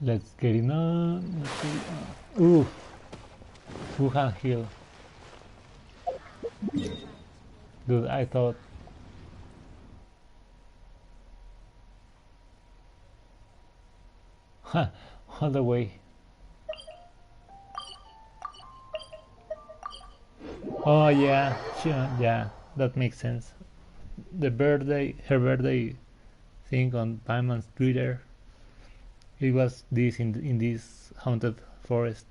Let's get it on. Ooh, full hand heal. Dude, I thought. All the way. Oh yeah, sure, yeah, that makes sense. Her birthday thing on Paimon's Twitter. It was this in this haunted forest.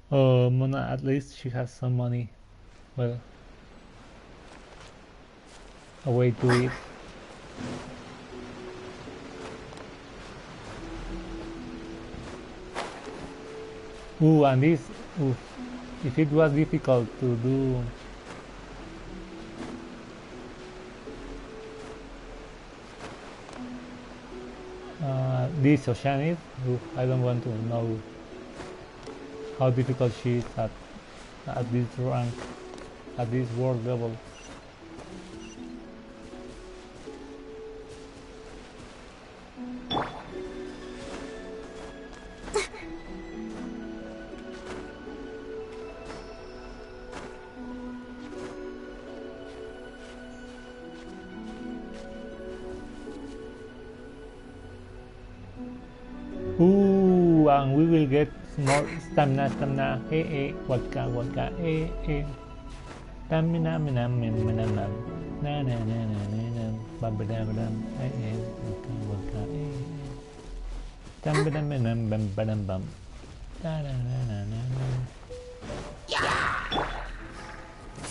Oh, Mona, at least she has some money. Well, a way to eat. Ooh, and this, ooh, if it was difficult to do this Oceanid, I don't want to know how difficult she is at this rank, at this world level. Ooh, and we will get more stamina. Vodka, stamina,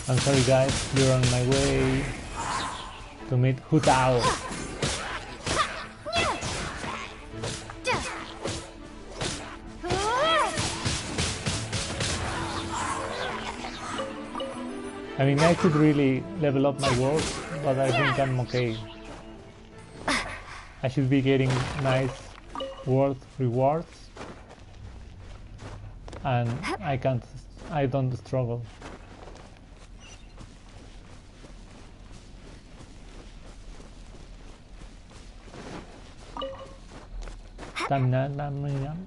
I'm sorry guys, you're on my way to meet Hu Tao. I mean, I could really level up my work, but I think I'm okay. I should be getting nice world rewards, and I don't struggle.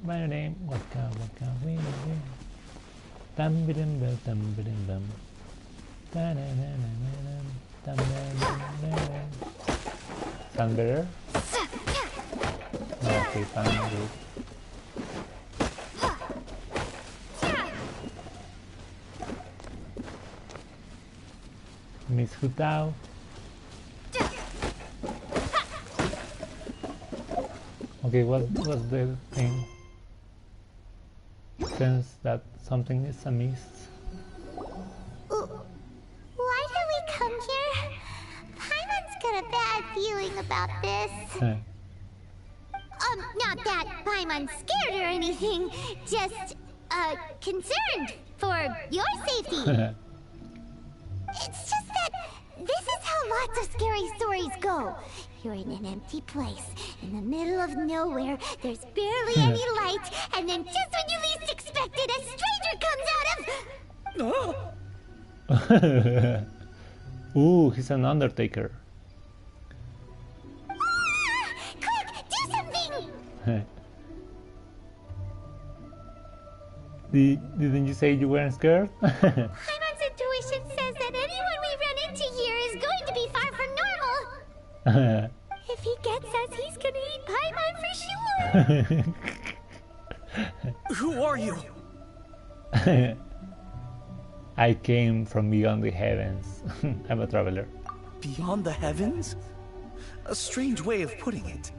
My name, Sound better? Okay, fine, good. Miss Hu Tao. Okay, what's the thing? Sense that something is amiss. Why did we come here? Paimon's got a bad feeling about this. Not that Paimon's scared or anything, just, concerned for your safety. It's just that this is how lots of scary stories go. You're in an empty place, in the middle of nowhere, there's barely any light, and then just when you least expect it, a stranger comes out of... Ooh, he's an undertaker. Quick, do something! Didn't you say you weren't scared? Paimon's intuition says that anyone we run into here is going to be far from normal. If he gets us, he's gonna eat Paimon for sure. Who are you? I came from beyond the heavens. I'm a traveler. Beyond the heavens? A strange way of putting it.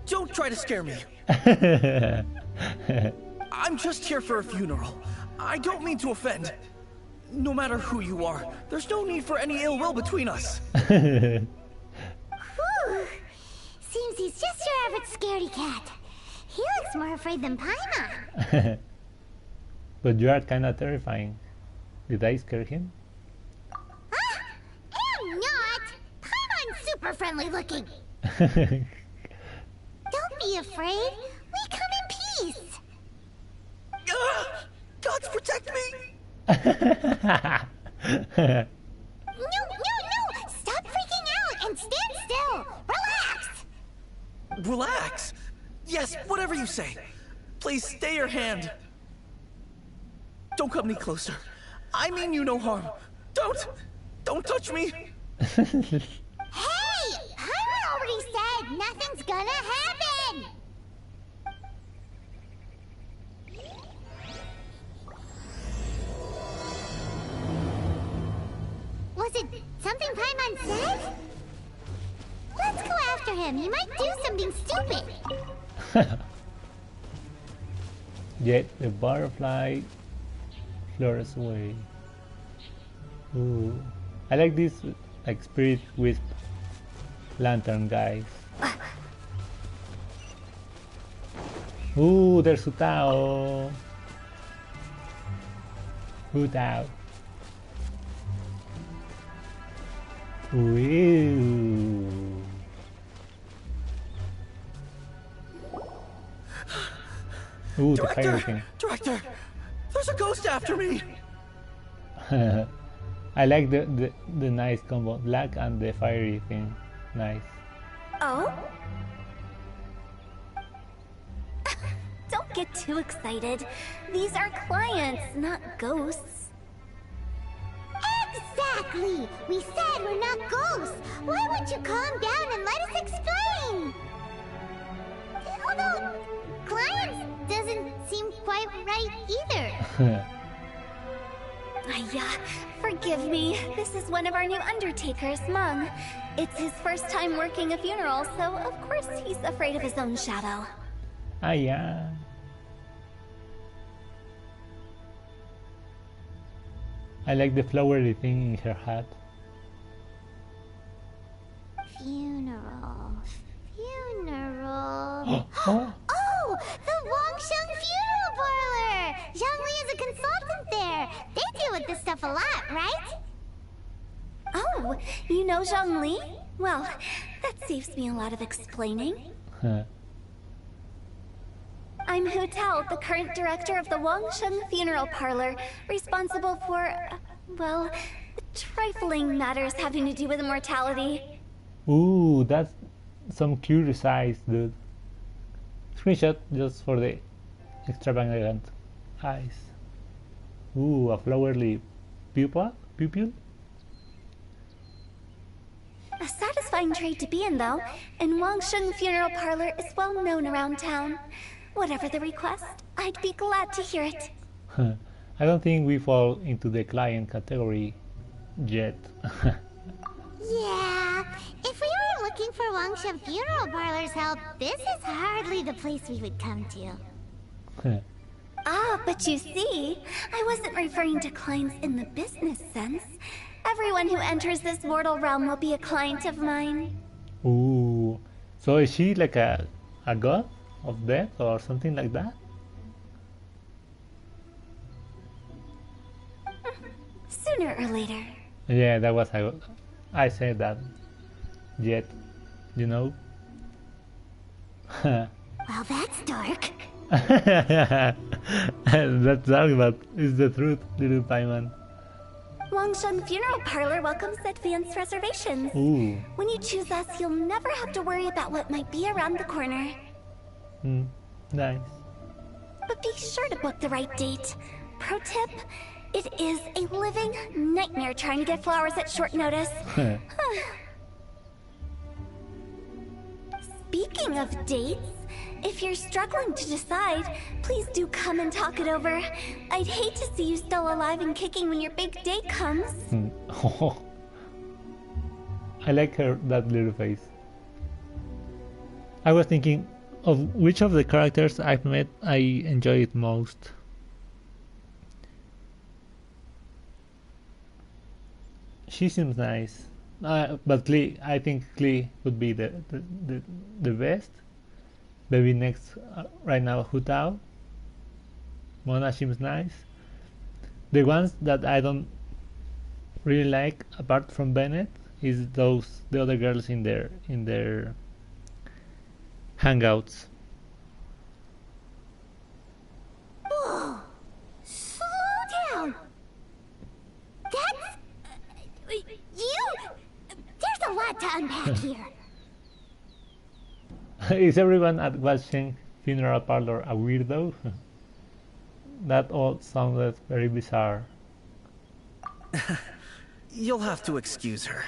Don't try to scare me. I'm just here for a funeral. I don't mean to offend. No matter who you are, there's no need for any ill will between us. Whew. Seems he's just your average scaredy cat. He looks more afraid than Paimon. But you are kinda terrifying. Did I scare him? I'm not! Paimon's super friendly looking. Don't be afraid. We come in peace. Gods protect me! Relax. Yes, whatever you say. Please stay your hand. Don't come any closer. I mean you no harm. Don't touch me. Hey! Paimon already said nothing's gonna happen! Was it something Paimon said? Let's go after him. He might do something stupid. Yet the butterfly flutters away. Ooh, I like this like spirit wisp lantern guys. Ooh, there's Hu Tao. Hu Tao. Ooh. Ooh, the fire thing. Director, there's a ghost after me. I like the nice combo, black and the fiery thing. Nice. Oh? Don't get too excited. These are clients, not ghosts. Exactly! We said we're not ghosts! Why won't you calm down and let us explain? Although, clients doesn't seem quite right either. Forgive me. This is one of our new undertakers, Mung. It's his first time working a funeral, so of course he's afraid of his own shadow. Ah, yeah. I like the flowery thing in her hat. Funeral. Oh, Oh, the Wangsheng Funeral Parlor! Zhongli is a consultant there. They deal with this stuff a lot, right? Oh, you know Zhongli? Well, that saves me a lot of explaining. I'm Hu Tao, the current director of the Wangsheng Funeral Parlor, responsible for, well, trifling matters having to do with immortality. Ooh, that's some curious eyes, dude. Screenshot just for the extravagant eyes. Ooh, a flowery pupil? A satisfying trade to be in, though, and Wangsheng Funeral Parlor is well known around town. Whatever the request, I'd be glad to hear it. I don't think we fall into the client category yet. Yeah, if we were looking for Wangsheng Funeral Parlor's help, this is hardly the place we would come to. Ah, but you see, I wasn't referring to clients in the business sense. Everyone who enters this mortal realm will be a client of mine. Ooh, so is she like a god of death or something like that? Sooner or later. Yeah, that was I said that. Yet, you know. Well, that's dark. That's dark, but it's the truth, little Paimon. Wangsheng Funeral Parlor welcomes advance reservations. Ooh. When you choose us, you'll never have to worry about what might be around the corner. Nice. But be sure to book the right date. Pro tip, it is a living nightmare trying to get flowers at short notice. Speaking of dates, if you're struggling to decide, please do come and talk it over. I'd hate to see you still alive and kicking when your big day comes. I like that little face. I was thinking of which of the characters I've met I enjoy it most. She seems nice, but Klee, I think Klee would be the best. Maybe next, right now, Hu Tao. Mona seems nice. The ones that I don't really like, apart from Bennett, is the other girls in their hangouts. Whoa! Slow down! That's... you... There's a lot to unpack here. Is everyone at Genshin Funeral Parlor a weirdo? That all sounded very bizarre. You'll have to excuse her.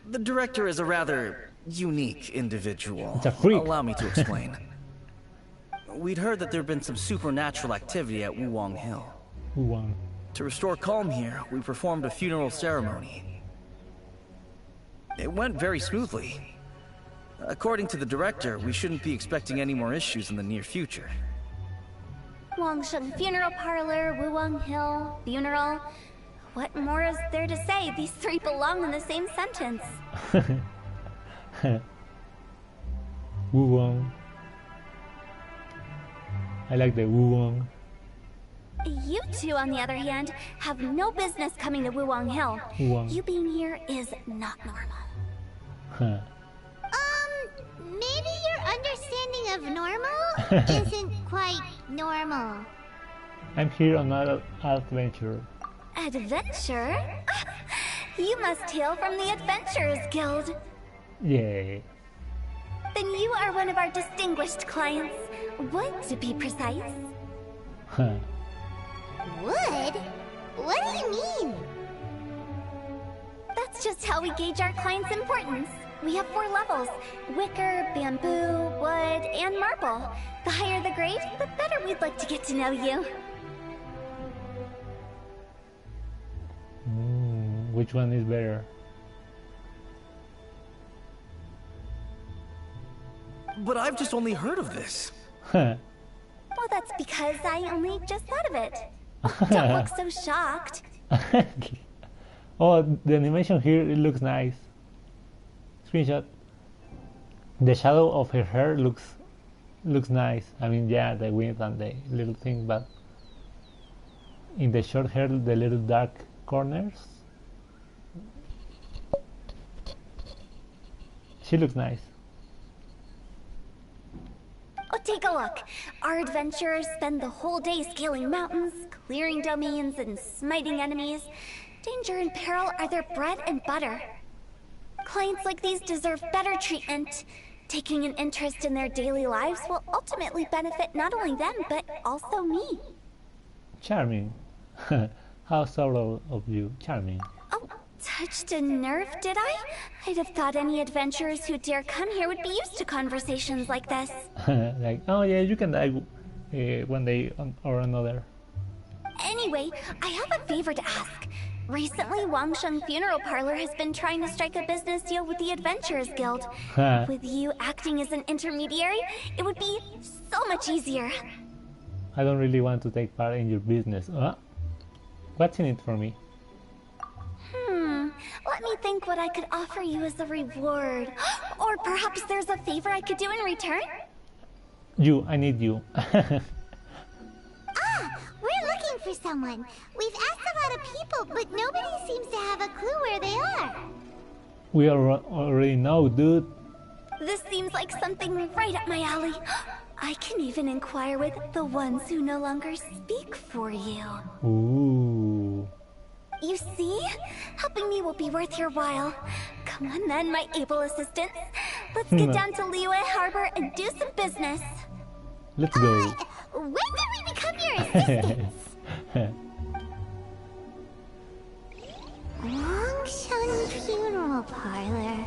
The director is a rather unique individual. It's a freak. Allow me to explain. We'd heard that there'd been some supernatural activity at Wuwang Hill. Wuwang. To restore calm here, we performed a funeral ceremony. It went very smoothly. According to the director, we shouldn't be expecting any more issues in the near future. Wangsheng Funeral Parlor, Wuwang Hill, funeral. What more is there to say? These three belong in the same sentence. Wuwang. I like the Wuwang. You two, on the other hand, have no business coming to Wuwang Hill. Wuwang. You being here is not normal. Huh. Maybe your understanding of normal isn't quite normal. I'm here on an adventure. Adventure? You must hail from the Adventurers Guild. Yay. Then you are one of our distinguished clients. Would, to be precise. Huh. Wood? What do you mean? That's just how we gauge our clients' importance. We have 4 levels: wicker, bamboo, wood, and marble. The higher the grade, the better we'd like to get to know you. Which one is better? But I've just only heard of this. Huh. Well, that's because I only just thought of it. Don't look so shocked. Oh, the animation here, it looks nice. Screenshot. The shadow of her hair looks nice. I mean, yeah, the wind and the little thing, but in the short hair, the little dark corners, she looks nice. Oh, take a look. Our adventurers spend the whole day scaling mountains, clearing domains, and smiting enemies. Danger and peril are their bread and butter. Clients like these deserve better treatment. Taking an interest in their daily lives will ultimately benefit not only them, but also me. Charming. How thorough of you. Charming. Oh, touched a nerve, did I? I'd have thought any adventurers who dare come here would be used to conversations like this. Like, oh yeah, you can die one day or another. Anyway, I have a favor to ask. Recently, Wangsheng Funeral Parlor has been trying to strike a business deal with the Adventurers Guild. With you acting as an intermediary, it would be so much easier. I don't really want to take part in your business. What's in it for me? Let me think what I could offer you as a reward. Or perhaps there's a favor I could do in return? I need you. We're looking for someone. We've asked a lot of people, but nobody seems to have a clue where they are. We already know, dude. This seems like something right up my alley. I can even inquire with the ones who no longer speak for you. Ooh. You see? Helping me will be worth your while. Come on then, my able assistants. Let's get down to Liyue Harbor and do some business. Let's go. When did we become your assistants? Wangsheng Funeral Parlor.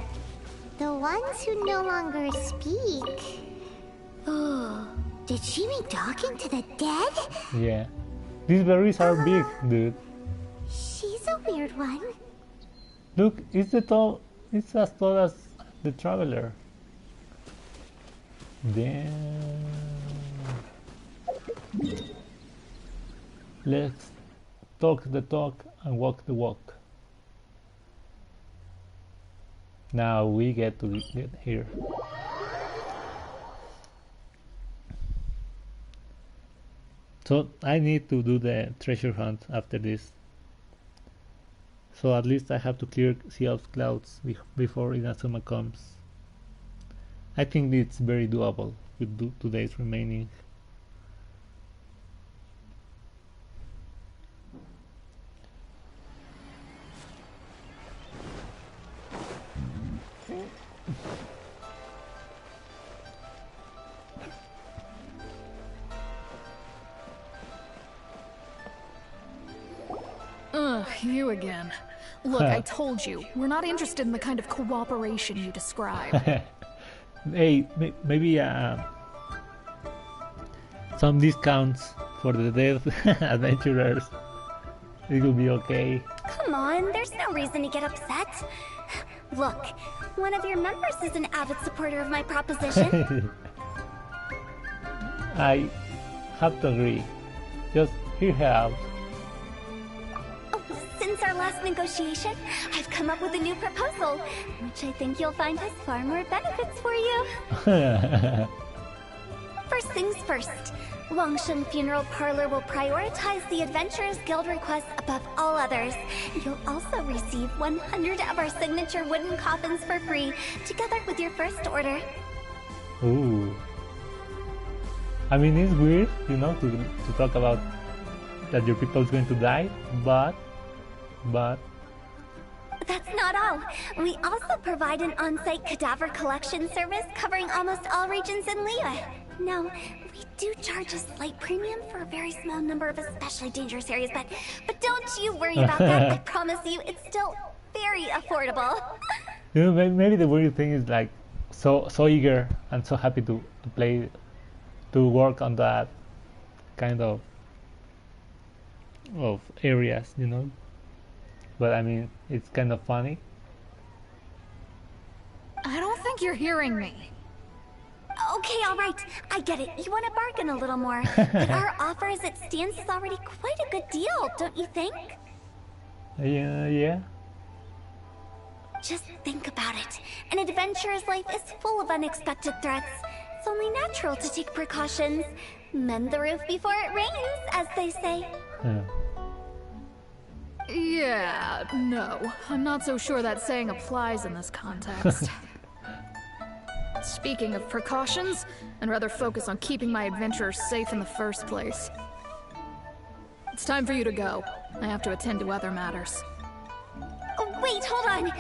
The ones who no longer speak. Oh, did she mean talking to the dead? Yeah. These berries are big, dude. She's a weird one. Look, it's as tall as the traveler. Damn. Let's talk the talk and walk the walk. Now we get to get here. So I need to do the treasure hunt after this. So at least I have to clear Sea of Clouds before Inazuma comes. I think it's very doable with 2 days remaining. You again. Look, I told you, we're not interested in the kind of cooperation you describe. Hey, maybe some discounts for the dead adventurers. It will be okay. Come on, there's no reason to get upset. Look, one of your members is an avid supporter of my proposition. I have to agree. Just hear her out. Oh, since our last negotiation, I've come up with a new proposal, which I think you'll find has far more benefits for you. First things first, Wangsheng Funeral Parlor will prioritize the Adventurers Guild requests above all others. You'll also receive 100 of our signature wooden coffins for free, together with your first order. Ooh. I mean, it's weird, you know, to talk about that your people is going to die, but... That's not all. We also provide an on-site cadaver collection service covering almost all regions in Liyue. Now, we do charge a slight premium for a very small number of especially dangerous areas, but don't you worry about that. I promise you, it's still very affordable. You know, maybe the weird thing is like so eager and so happy to work on that kind of areas, you know. But I mean, it's kind of funny. I don't think you're hearing me. Okay, alright. I get it. You want to bargain a little more. But our offer as it stands is already quite a good deal, don't you think? Yeah. Just think about it. An adventurer's life is full of unexpected threats. It's only natural to take precautions. Mend the roof before it rains, as they say. Yeah, no. I'm not so sure that saying applies in this context. Speaking of precautions, I'd rather focus on keeping my adventurers safe in the first place. It's time for you to go. I have to attend to other matters. Oh, wait, hold on.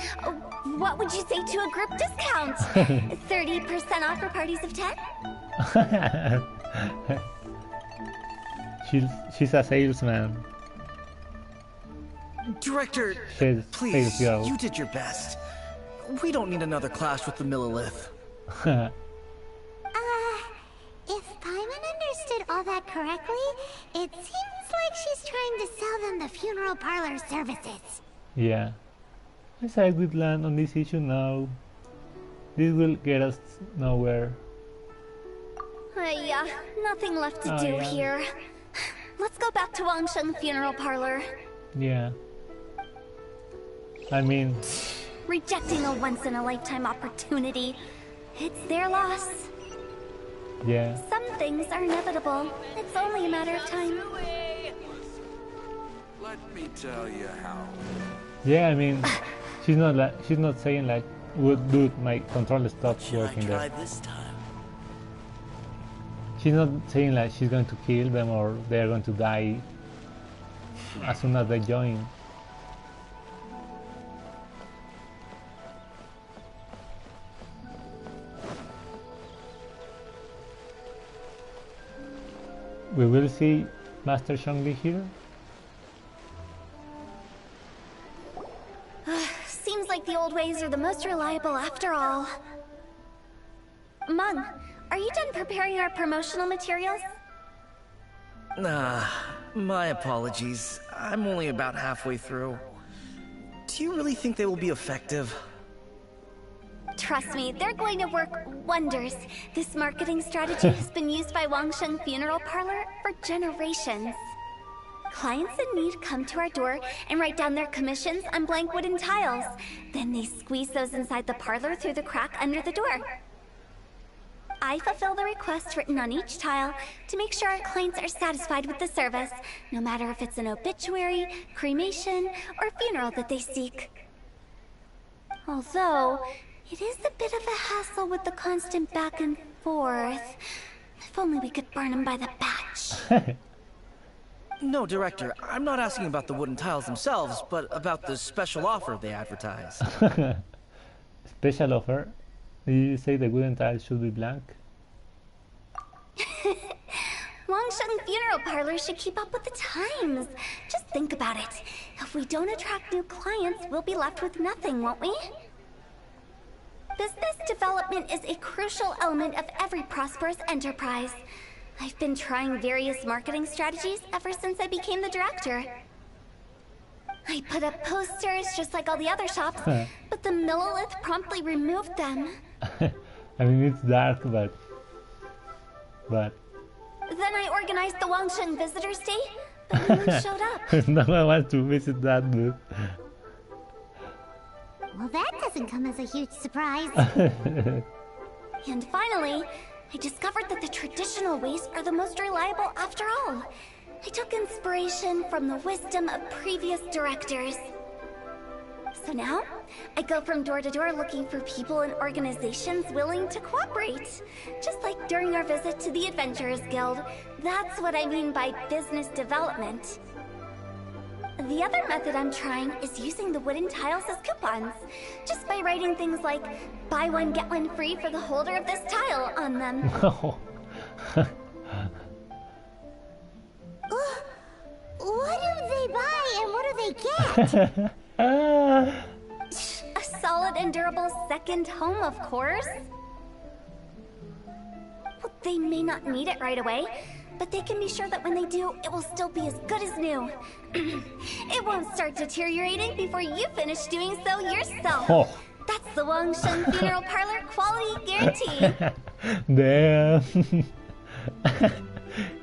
What would you say to a group discount? 30% off for parties of 10? She's a salesman. Director, please, you did your best. We don't need another clash with the Millilith. If Paimon understood all that correctly, it seems like she's trying to sell them the funeral parlor services. Yeah. I side with Lan on this issue now. This will get us nowhere. Yeah, nothing left to do here. Let's go back to Wangsheng Funeral Parlor. Yeah. I mean... Rejecting a once-in-a-lifetime opportunity. It's their loss. Yeah. Some things are inevitable. It's only a matter of time. Let me tell you how. Yeah, I mean, she's not saying like, dude, my controller stopped working there. This time? She's not saying like she's going to kill them or they're going to die as soon as they join. We will see Master Zhongli here. Seems like the old ways are the most reliable after all. Mung, are you done preparing our promotional materials? My apologies. I'm only about halfway through. Do you really think they will be effective? Trust me, they're going to work wonders. This marketing strategy has been used by Wangsheng Funeral Parlor for generations. Clients in need come to our door and write down their commissions on blank wooden tiles. Then they squeeze those inside the parlor through the crack under the door. I fulfill the requests written on each tile to make sure our clients are satisfied with the service, no matter if it's an obituary, cremation, or funeral that they seek. Although, it is a bit of a hassle with the constant back and forth. If only we could burn them by the batch. No, Director, I'm not asking about the wooden tiles themselves, but about the special offer they advertised. Special offer? Did you say the wooden tiles should be blank? Wangsheng Wangsheng Funeral Parlor should keep up with the times. Just think about it. If we don't attract new clients, we'll be left with nothing, won't we? Business development is a crucial element of every prosperous enterprise. I've been trying various marketing strategies ever since I became the director. I put up posters just like all the other shops, but the Millilith promptly removed them. I mean, it's dark, but... Then I organized the Wangsheng Visitors Day, but no one showed up. No one wants to visit that booth. Well, that doesn't come as a huge surprise. And finally, I discovered that the traditional ways are the most reliable after all. I took inspiration from the wisdom of previous directors. So now, I go from door to door looking for people and organizations willing to cooperate. Just like during our visit to the Adventurers Guild. That's what I mean by business development. The other method I'm trying is using the wooden tiles as coupons. Just by writing things like, buy one get one free for the holder of this tile on them. What do they buy and what do they get? A solid and durable second home, of course. Well, they may not need it right away, but they can be sure that when they do, it will still be as good as new. It won't start deteriorating before you finish doing so yourself. Oh. That's the Wangsheng Funeral Parlor quality guarantee. Damn.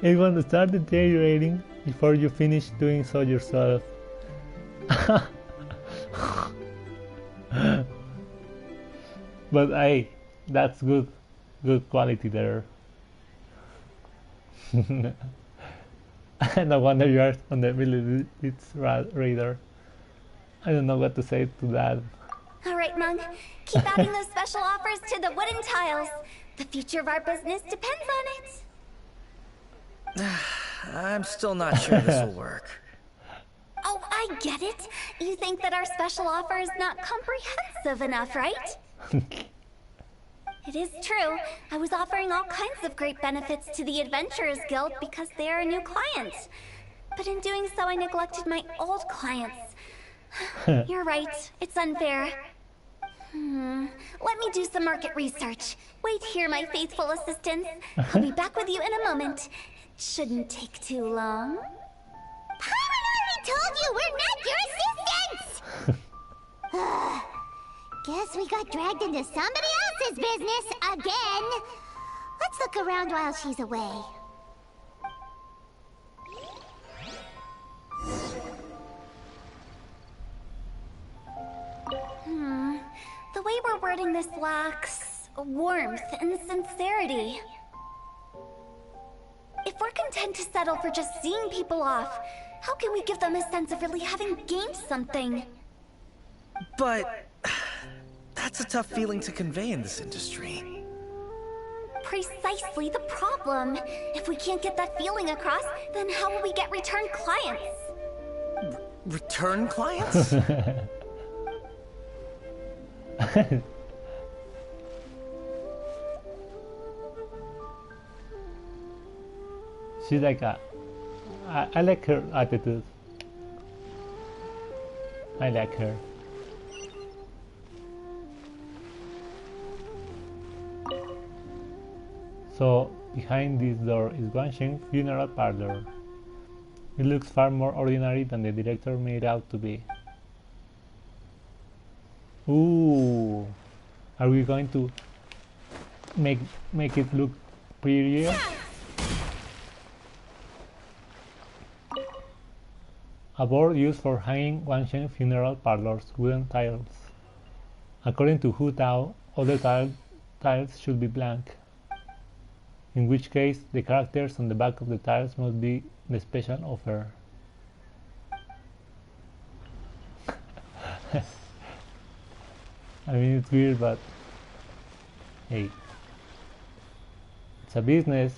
It won't start deteriorating before you finish doing so yourself. But hey, that's good quality there. No wonder you are on the Millilith's radar. I don't know what to say to that. Alright, Mung. Keep adding those special offers to the wooden tiles. The future of our business depends on it. I'm still not sure this will work. Oh, I get it. You think that our special offer is not comprehensive enough, right? It is true. I was offering all kinds of great benefits to the Adventurers Guild because they are a new client. But in doing so, I neglected my old clients. You're right. It's unfair. Let me do some market research. Wait here, my faithful assistants. I'll be back with you in a moment. It shouldn't take too long. Paimon already told you we're not your assistants! Guess we got dragged into somebody else's business again. Let's look around while she's away. The way we're wording this lacks warmth and sincerity. If we're content to settle for just seeing people off, how can we give them a sense of really having gained something? But that's a tough feeling to convey in this industry. Precisely the problem. If we can't get that feeling across, then how will we get return clients? Return clients? She's like I like her attitude. I like her. So behind this door is Genshin Funeral Parlor. It looks far more ordinary than the director made out to be. Ooh, are we going to make it look prettier? A board used for hanging Genshin Funeral Parlor's wooden tiles. According to Hu Tao, other tiles should be blank, in which case the characters on the back of the tiles must be the special offer. I mean, it's weird, but hey, it's a business.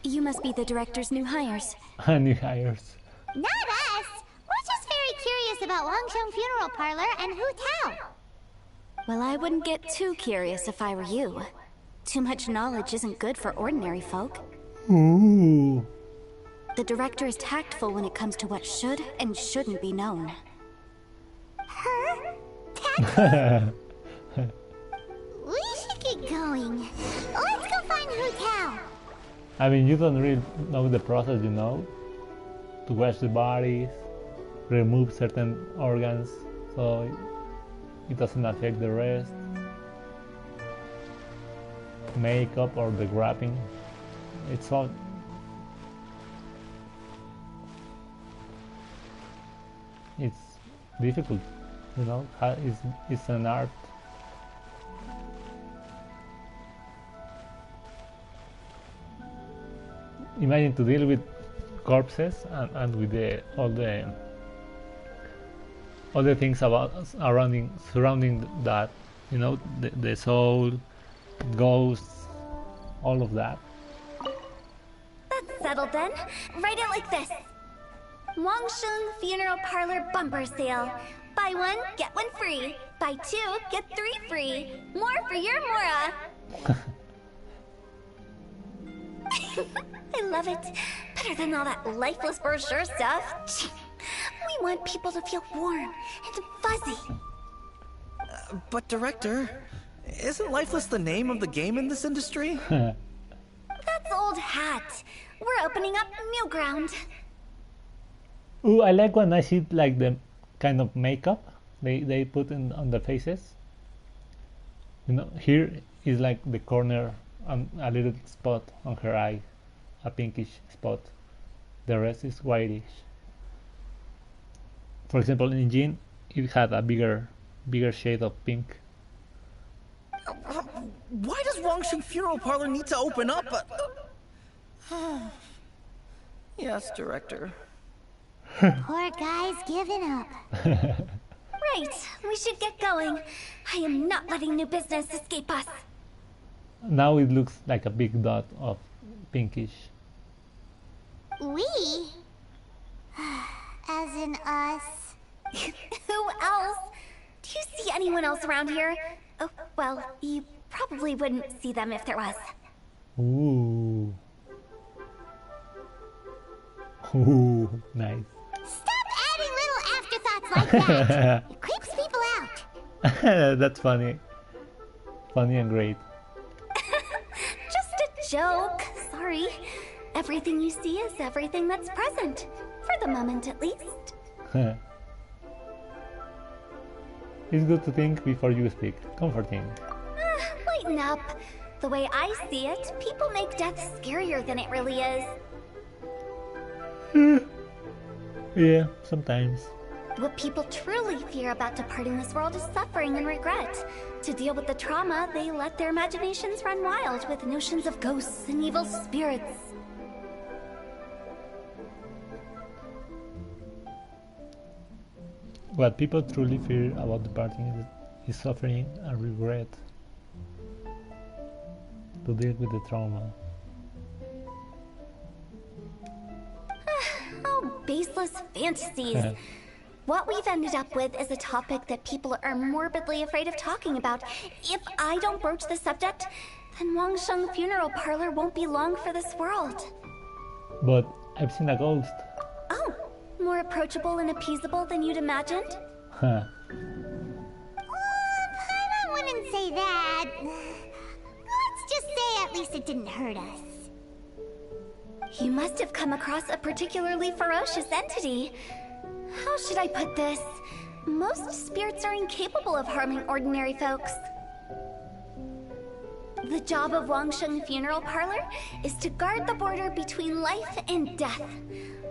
You must be the director's new hires. New hires. Not us! We're just very curious about Wangsheng Funeral Parlor and Hu Tao. Well, I wouldn't get too curious if I were you. Too much knowledge isn't good for ordinary folk. Ooh. The director is tactful when it comes to what should and shouldn't be known. Her? Tactful? We should get going. Let's go find Hu Tao. I mean, you don't really know the process, you know? To wash the bodies, remove certain organs so it doesn't affect the rest. Makeup or the wrapping. It's all. It's difficult, you know? It's an art. Imagine to deal with corpses and with all the things surrounding that, you know, the soul, ghosts, all of that. That's settled then. Write it like this. Wangsheng Funeral Parlor Bumper Sale. Buy one, get one free. Buy two, get three free. More for your Mora. I love it. Better than all that lifeless brochure stuff. We want people to feel warm and fuzzy. But Director, isn't Lifeless the name of the game in this industry? That's old hat. We're opening up new ground. Ooh, I like when I see like the kind of makeup they put on the faces. You know, here is like the corner and a little spot on her eye, a pinkish spot. The rest is whitish. For example, in Jin, it had a bigger shade of pink. Why does Wangsheng Funeral Parlor need to open up? Yes, Director. Poor guy's giving up. Right, we should get going. I am not letting new business escape us. Now it looks like a big dot of pinkish. We? As in us. Who else? Do you see anyone else around here? Oh, well, you probably wouldn't see them if there was. Ooh. Ooh, nice. Stop adding little afterthoughts like that. It creeps people out. That's funny. Funny and great. Just a joke. Sorry. Everything you see is everything that's present. For the moment, at least. It's good to think before you speak. Comforting. Lighten up. The way I see it, people make death scarier than it really is. Yeah, sometimes. What people truly fear about departing this world is suffering and regret. To deal with the trauma, they let their imaginations run wild with notions of ghosts and evil spirits. What people truly fear about departing is suffering and regret. To deal with the trauma. Oh, baseless fantasies. What we've ended up with is a topic that people are morbidly afraid of talking about. If I don't broach the subject, then Wangsheng Funeral Parlor won't be long for this world. But I've seen a ghost. Oh, more approachable and appeasable than you'd imagined? Huh. I wouldn't say that. Let's just say at least it didn't hurt us. You must have come across a particularly ferocious entity. How should I put this? Most spirits are incapable of harming ordinary folks. The job of Wangsheng Funeral Parlor is to guard the border between life and death.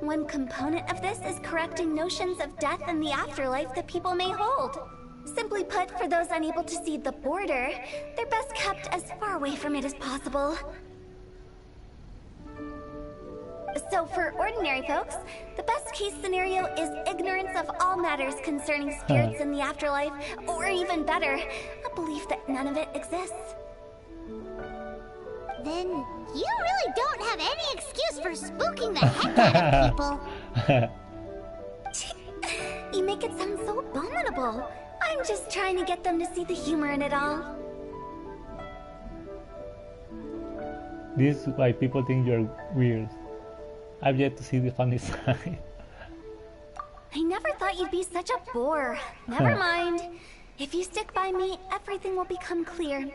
One component of this is correcting notions of death and the afterlife that people may hold. Simply put, for those unable to see the border, they're best kept as far away from it as possible. So for ordinary folks, the best case scenario is ignorance of all matters concerning spirits in the afterlife, or even better, a belief that none of it exists. Then you really don't have any excuse for spooking the heck out of people. You make it sound so abominable. I'm just trying to get them to see the humor in it all. This is why people think you're weird. I've yet to see the funny side. I never thought you'd be such a bore. Never mind. If you stick by me, everything will become clear.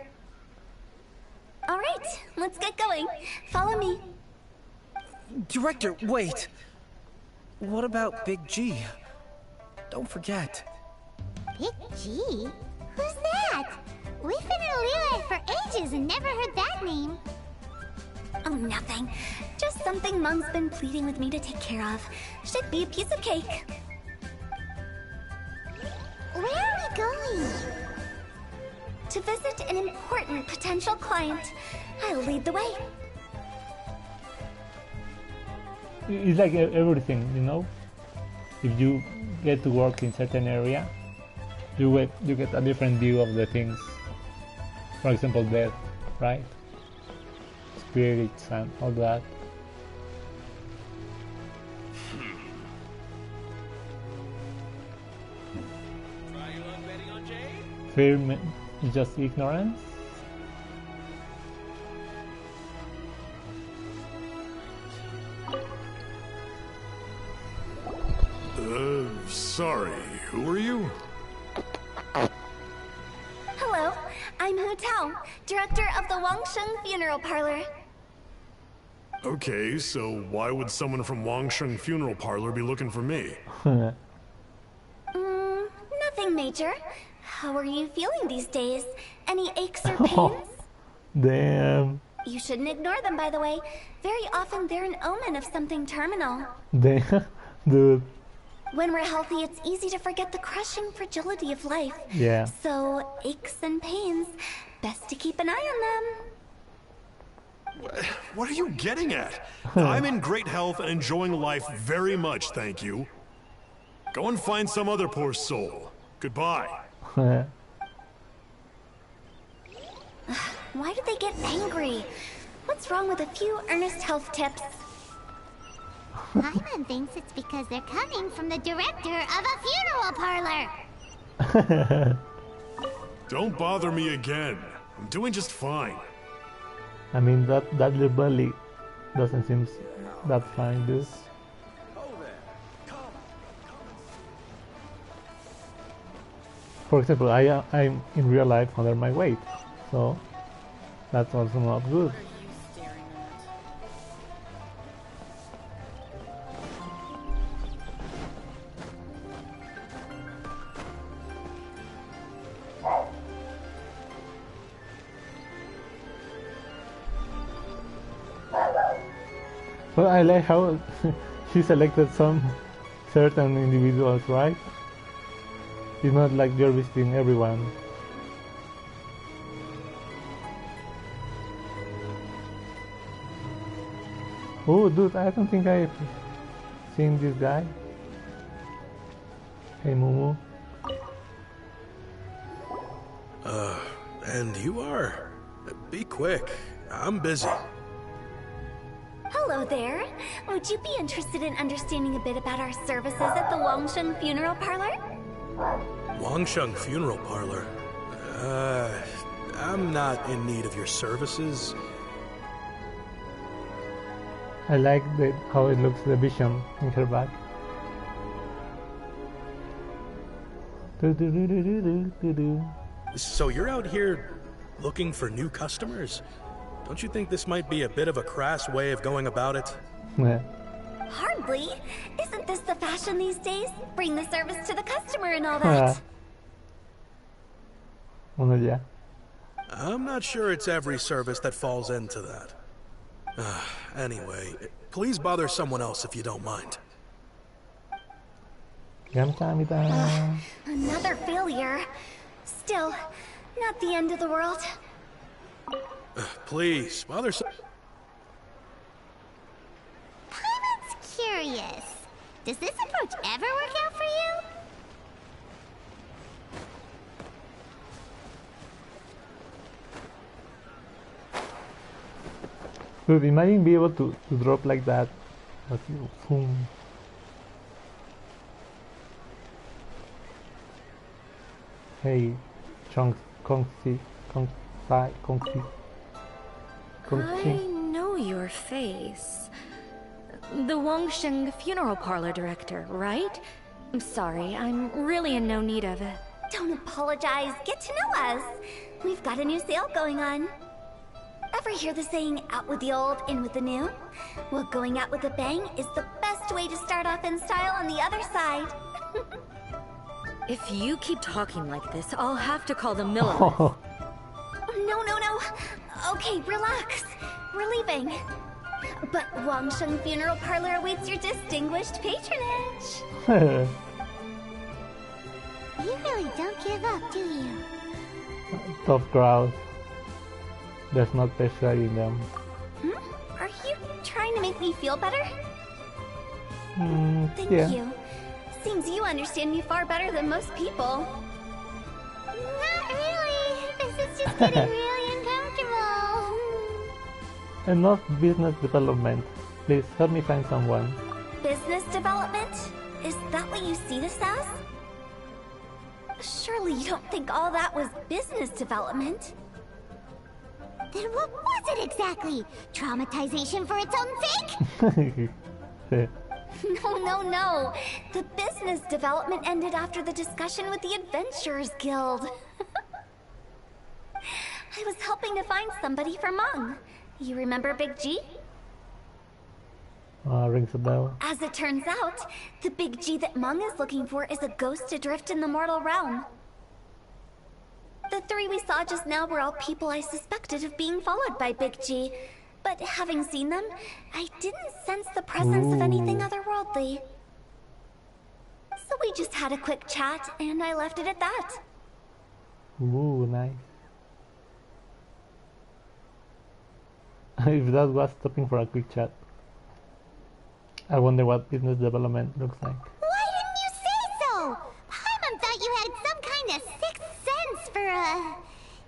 All right, let's get going. Follow me. Director, wait! What about Big G? Don't forget. Big G? Who's that? We've been in Liyue for ages and never heard that name. Oh, nothing. Just something Mom's been pleading with me to take care of. Should be a piece of cake. Where are we going? To visit an important potential client. I'll lead the way. It's like everything, you know? If you get to work in certain area, you get a different view of the things. For example, death, right? Spirits and all that. Fear is just ignorance. Sorry, who are you? Hello, I'm Hu Tao, director of the Wangsheng Funeral Parlor. Okay, so why would someone from Wangsheng Funeral Parlor be looking for me? Nothing major. How are you feeling these days? Any aches or pains? Damn. You shouldn't ignore them, by the way. Very often they're an omen of something terminal. Damn. Dude. When we're healthy, it's easy to forget the crushing fragility of life. Yeah. So, aches and pains, best to keep an eye on them. What are you getting at? I'm in great health and enjoying life very much, thank you. Go and find some other poor soul. Goodbye. Why do they get angry? What's wrong with a few earnest health tips? Paimon thinks it's because they're coming from the director of a funeral parlor. Don't bother me again. I'm doing just fine. I mean, that little bully doesn't seem that fine, dude. For example, I'm in real life under my weight, so that's also not good. Well, I like how she selected some certain individuals, right? It's not like you're visiting everyone. Oh, dude, I don't think I've seen this guy. Hey, Mumu. And you are? Be quick. I'm busy. Hello there. Would you be interested in understanding a bit about our services at the Wangsheng Funeral Parlor? Wangsheng Funeral Parlor? I'm not in need of your services. I like how it looks, the vision in her back. So you're out here looking for new customers? Don't you think this might be a bit of a crass way of going about it? Yeah. Hardly. Isn't this the fashion these days? Bring the service to the customer and all that. Well, yeah. I'm not sure it's every service that falls into that. Anyway, please bother someone else if you don't mind. Another failure. Still, not the end of the world. Please, bother some... Paimon's curious. Does this approach ever work out for you? Dude, imagine being able to drop like that. But you, boom. Hey, Kongsi. I your face. The Wangsheng funeral parlor director, right? I'm sorry, I'm really in no need of it. Don't apologize. Get to know us. We've got a new sale going on. Ever hear the saying, out with the old, in with the new? Well, going out with a bang is the best way to start off in style on the other side. If you keep talking like this, I'll have to call the Miller. No. Okay, relax. We're leaving. But Wangsheng Funeral Parlor awaits your distinguished patronage. You really don't give up, do you? Tough crowd. There's no pressure in them. Are you trying to make me feel better? Thank you. Seems you understand me far better than most people. Not really. This is just getting really uncomfortable. Enough business development. Please help me find someone. Business development? Is that what you see this as? Surely you don't think all that was business development? Then what was it exactly? Traumatization for its own sake? No. The business development ended after the discussion with the Adventurers Guild. I was helping to find somebody for Meng. You remember Big G? Rings a bell. As it turns out, the Big G that Meng is looking for is a ghost adrift in the mortal realm. The three we saw just now were all people I suspected of being followed by Big G. But having seen them, I didn't sense the presence of anything otherworldly. So we just had a quick chat, and I left it at that. Ooh, nice. If that was stopping for a quick chat. I wonder what business development looks like. Why didn't you say so? Paimon thought you had some kind of sixth sense for,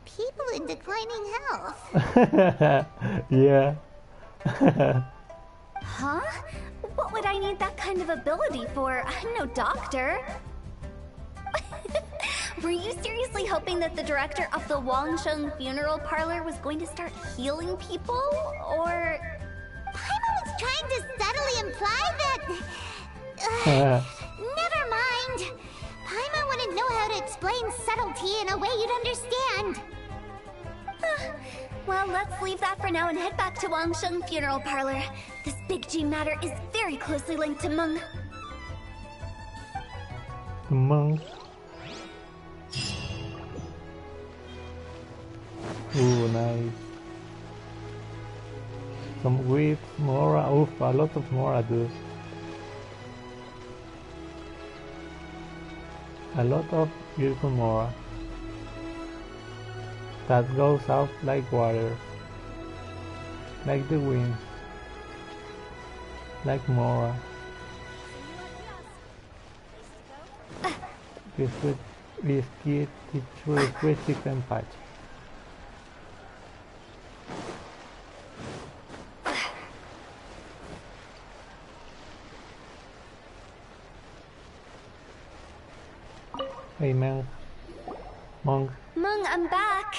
people in declining health. Yeah. Huh? What would I need that kind of ability for? I'm no doctor. Were you seriously hoping that the director of the Wangsheng Funeral Parlor was going to start healing people? Or... Paimon was trying to subtly imply that... Never mind. Paimon wouldn't know how to explain subtlety in a way you'd understand. Well, let's leave that for now and head back to Wangsheng Funeral Parlor. This Big G matter is very closely linked to Meng. Meng. Ooh, nice. Some with Mora. Oof, a lot of Mora, dude. A lot of beautiful Mora. That goes out like water. Like the wind. Like Mora. Risky teacher requested and patch. Hey Meng. Meng, I'm back.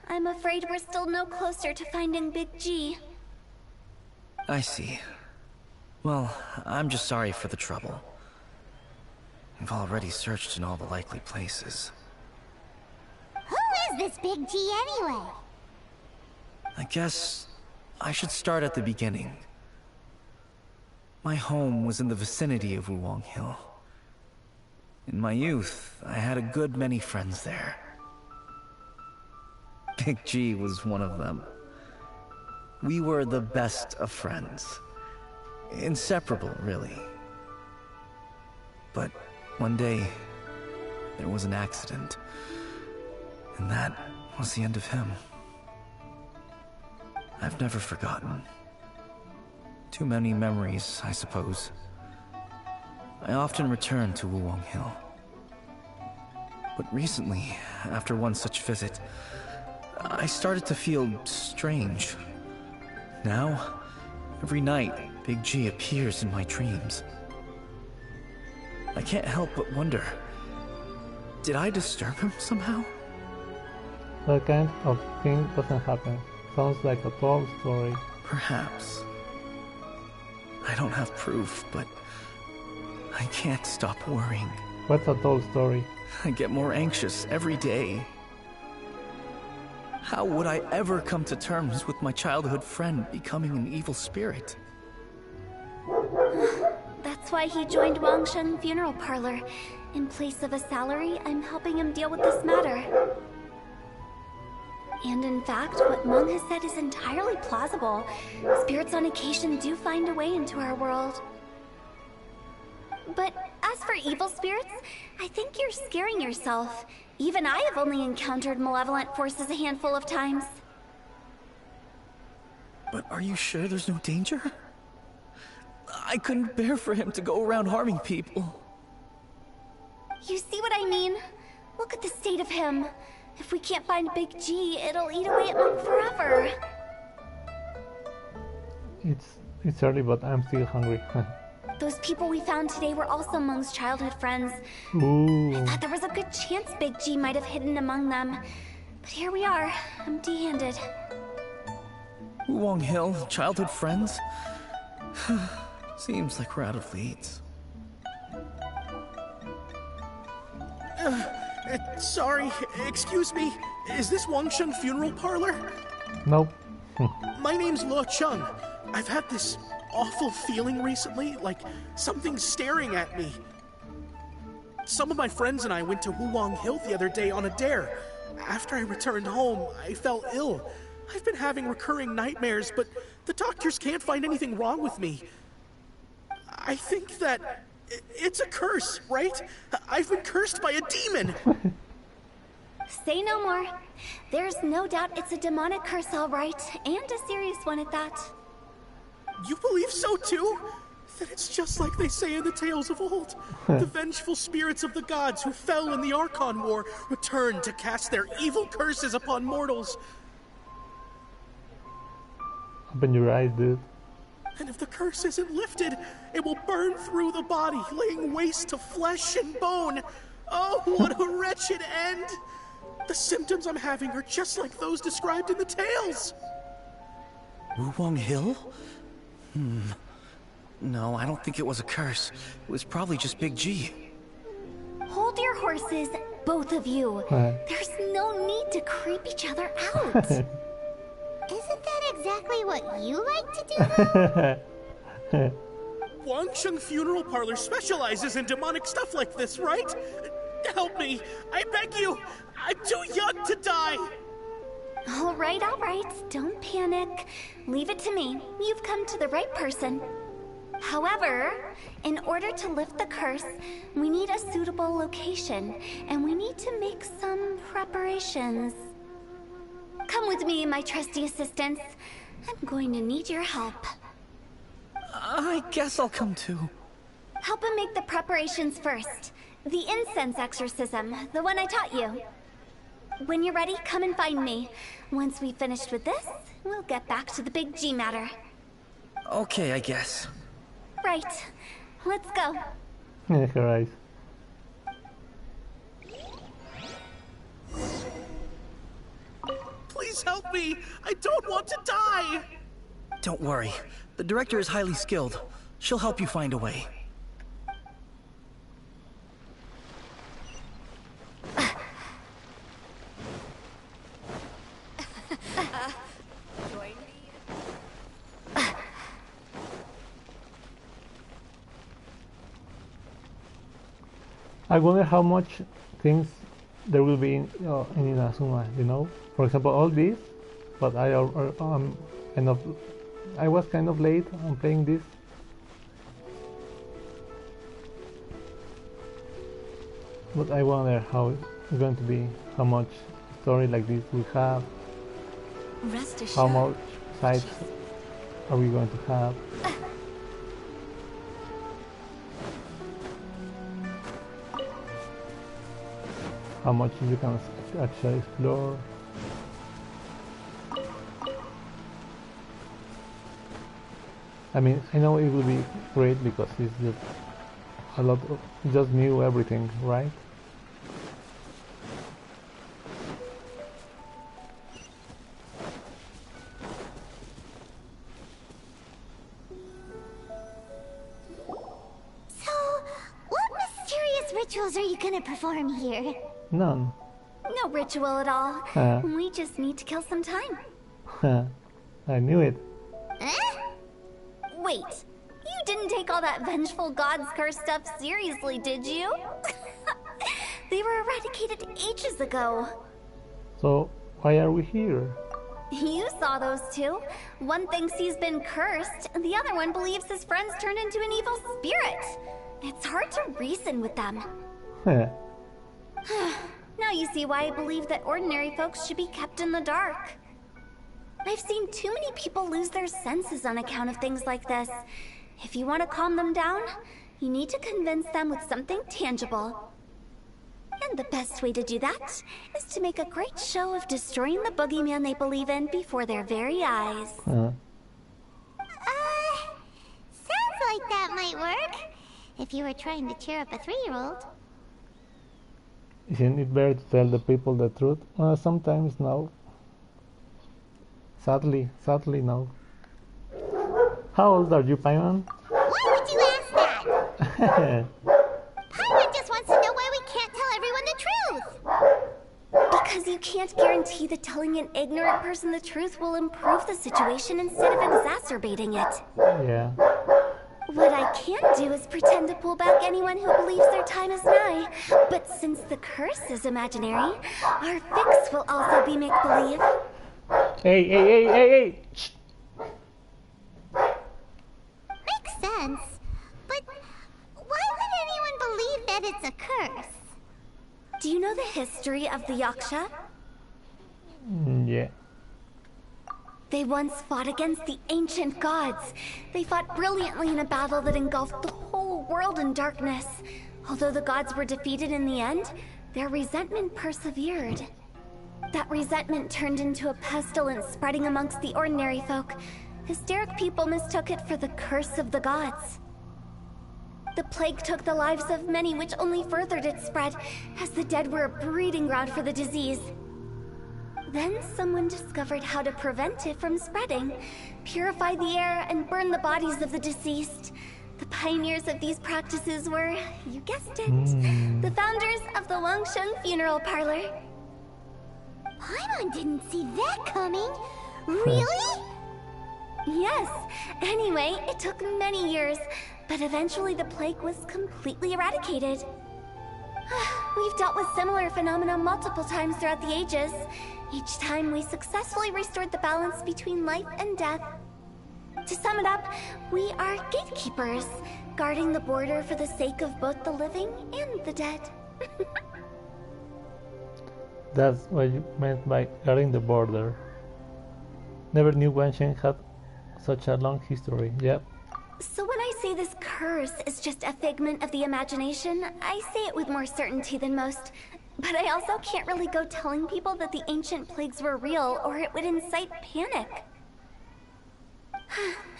I'm afraid we're still no closer to finding Big G. I see. Well, I'm just sorry for the trouble. We've already searched in all the likely places. Who is this Big G anyway? I guess I should start at the beginning. My home was in the vicinity of Wuwang Hill. In my youth, I had a good many friends there. Big G was one of them. We were the best of friends. Inseparable, really. But one day, there was an accident. And that was the end of him. I've never forgotten. Too many memories, I suppose. I often return to Wuwang Hill. But recently, after one such visit, I started to feel strange. Now, every night, Big G appears in my dreams. I can't help but wonder, did I disturb him somehow? that kind of thing doesn't happen. Sounds like a tall story. Perhaps. I don't have proof, but I can't stop worrying. What's a tall story? I get more anxious every day. How would I ever come to terms with my childhood friend becoming an evil spirit? That's why he joined Wangshen Funeral Parlor. In place of a salary, I'm helping him deal with this matter. And in fact, what Meng has said is entirely plausible. Spirits on occasion do find a way into our world. But as for evil spirits, I think you're scaring yourself. Even I have only encountered malevolent forces a handful of times. But are you sure there's no danger? I couldn't bear for him to go around harming people. You see what I mean? Look at the state of him. If we can't find Big G, it'll eat away at Meng forever. It's early, but I'm still hungry. Those people we found today were also Meng's childhood friends. Ooh. I thought there was a good chance Big G might have hidden among them. But here we are, empty-handed. Wulong Hill, childhood friends? Seems like we're out of leads. Sorry, excuse me. Is this Wangshen Funeral Parlor? Nope. My name's Luo Chung. I've had this awful feeling recently, like something's staring at me. Some of my friends and I went to Wulong Hill the other day on a dare. After I returned home, I fell ill. I've been having recurring nightmares, but the doctors can't find anything wrong with me. I think that it's a curse, right? I've been cursed by a demon. Say no more. There's no doubt it's a demonic curse, all right, and a serious one at that. You believe so too? Then it's just like they say in the tales of old. The vengeful spirits of the gods who fell in the Archon War return to cast their evil curses upon mortals. Open your eyes, dude. And if the curse isn't lifted, it will burn through the body, laying waste to flesh and bone. Oh, what a wretched end! The symptoms I'm having are just like those described in the tales. Wulong Hill? No, I don't think it was a curse. It was probably just Big G. Hold your horses, both of you. There's no need to creep each other out. Isn't that exactly what you like to do, though? Wangshen Funeral Parlor specializes in demonic stuff like this, right? Help me, I beg you. I'm too young to die. All right, don't panic. Leave it to me. You've come to the right person. However, in order to lift the curse, we need a suitable location, and we need to make some preparations. Come with me, my trusty assistants. I'm going to need your help. I guess I'll come too. Help him make the preparations first. The incense exorcism, the one I taught you. When you're ready, come and find me. Once we've finished with this, we'll get back to the Big G matter. Okay, I guess. Right. Let's go. Her eyes. Please help me. I don't want to die. Don't worry. The director is highly skilled. She'll help you find a way. I wonder how much things there will be in Inazuma, you know? For example, all this, but I was kind of late on playing this. But I wonder how it's going to be, how much story like this we have, Rest assured. how much sides are we going to have. How much you can actually explore. I mean, I know it will be great because it's just a lot of just new everything, right? rituals are you gonna perform here? None. No ritual at all. We just need to kill some time. I knew it. Wait, you didn't take all that vengeful God's curse stuff seriously, did you? They were eradicated ages ago. So, why are we here? You saw those two. One thinks he's been cursed, and the other one believes his friends turned into an evil spirit. It's hard to reason with them. Now you see why I believe that ordinary folks should be kept in the dark. I've seen too many people lose their senses on account of things like this. If you want to calm them down, you need to convince them with something tangible. And the best way to do that is to make a great show of destroying the boogeyman they believe in before their very eyes. Sounds like that might work. If you were trying to cheer up a 3-year-old. Isn't it better to tell the people the truth? Sometimes no. Sadly no. How old are you, Paimon? Why would you ask that? Paimon just wants to know why we can't tell everyone the truth. Because you can't guarantee that telling an ignorant person the truth will improve the situation instead of exacerbating it. Yeah. What I can do is pretend to pull back anyone who believes their time is nigh. But since the curse is imaginary, our fix will also be make-believe. Hey! Shh. Makes sense. But why would anyone believe that it's a curse? Do you know the history of the Yaksha? Yeah. They once fought against the ancient gods. They fought brilliantly in a battle that engulfed the whole world in darkness. Although the gods were defeated in the end, their resentment persevered. That resentment turned into a pestilence spreading amongst the ordinary folk. Hysteric people mistook it for the curse of the gods. The plague took the lives of many, which only furthered its spread, as the dead were a breeding ground for the disease. Then someone discovered how to prevent it from spreading, purify the air, and burn the bodies of the deceased. The pioneers of these practices were, you guessed it, the founders of the Wangsheng Funeral Parlor. Paimon didn't see that coming. Really? Yes. Anyway, it took many years, but eventually the plague was completely eradicated. We've dealt with similar phenomena multiple times throughout the ages. Each time we successfully restored the balance between life and death. To sum it up, we are gatekeepers, guarding the border for the sake of both the living and the dead. That's what you meant by guarding the border. Never knew Genshin had such a long history. Yep. So when I say this curse is just a figment of the imagination, I say it with more certainty than most. But I also can't really go telling people that the ancient plagues were real, or it would incite panic.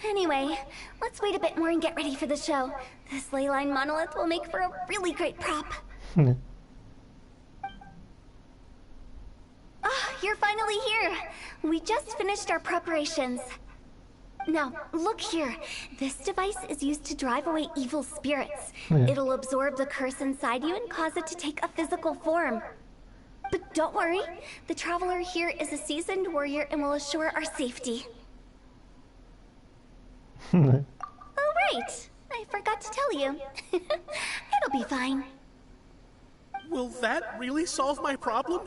Anyway, let's wait a bit more and get ready for the show. This ley line monolith will make for a really great prop. You're finally here! We just finished our preparations. Now, look here. This device is used to drive away evil spirits. It'll absorb the curse inside you and cause it to take a physical form. But don't worry, the traveler here is a seasoned warrior and will assure our safety. Oh, right. I forgot to tell you. It'll be fine. Will that really solve my problem?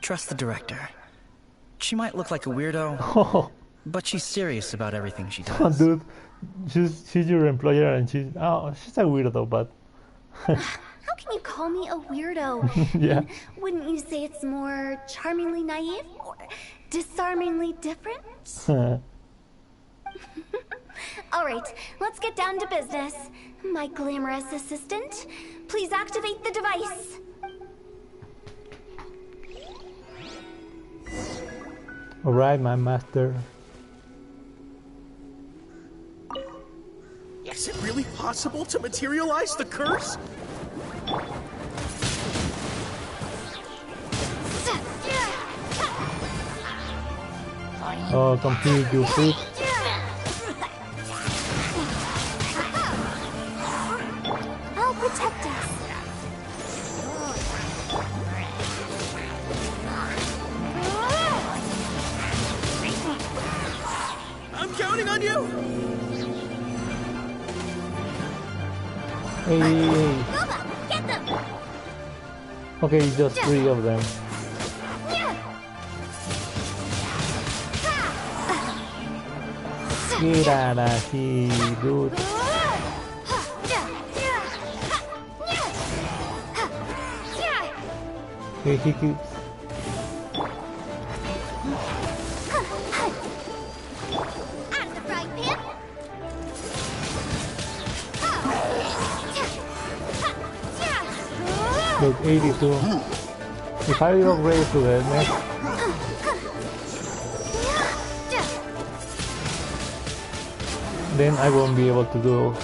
Trust the director. She might look like a weirdo, but she's serious about everything she does. Dude, she's your employer and she's a weirdo, but... How can you call me a weirdo? Yeah. Wouldn't you say it's more charmingly naive or disarmingly different? Alright, let's get down to business. My glamorous assistant, please activate the device. Alright, my master. Is it really possible to materialize the curse? Oh, complete your foot. I'll protect us. you! Hey. Get them! Okay, just 3 of them. Get out of here, dude. Okay, he keeps. Out of the frying pan! Like 82. If I upgrade to the next, then I won't be able to do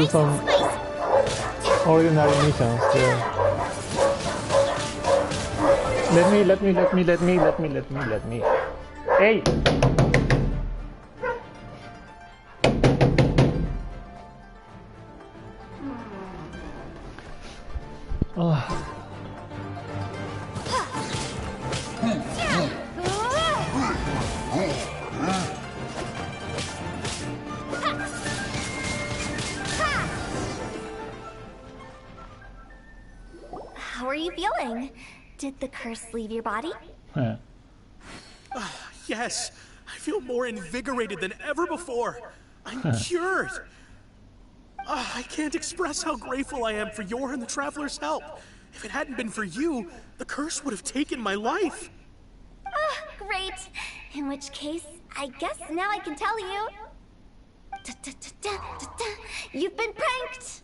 some ordinary missions. Yeah. Let me. Hey! Oh. How are you feeling? Did the curse leave your body? Huh. Yes, I feel more invigorated than ever before. I'm cured. I can't express how grateful I am for your and the Traveler's help. If it hadn't been for you, the curse would have taken my life. Great. In which case, I guess now I can tell you. You've been pranked!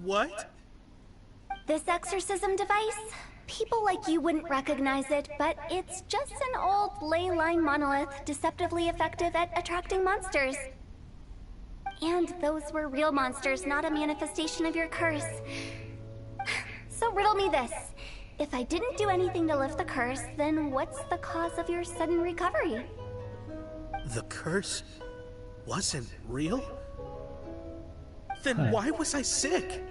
What? This exorcism device? People like you wouldn't recognize it, but it's just an old ley line monolith deceptively effective at attracting monsters. And those were real monsters, not a manifestation of your curse. So riddle me this. If I didn't do anything to lift the curse, then what's the cause of your sudden recovery? The curse wasn't real? Then why was I sick?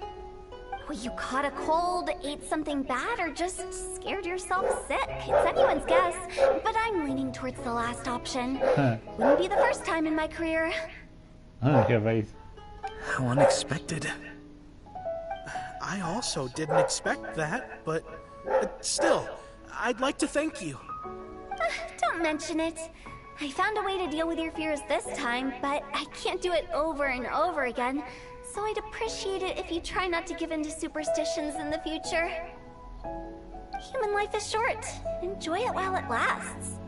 Well, you caught a cold, ate something bad, or just scared yourself sick. It's anyone's guess, but I'm leaning towards the last option. Wouldn't be the first time in my career. You're right. How unexpected. I also didn't expect that, but still, I'd like to thank you. Don't mention it. I found a way to deal with your fears this time, but I can't do it over and over again. So I'd appreciate it if you try not to give in to superstitions in the future. Human life is short. Enjoy it while it lasts.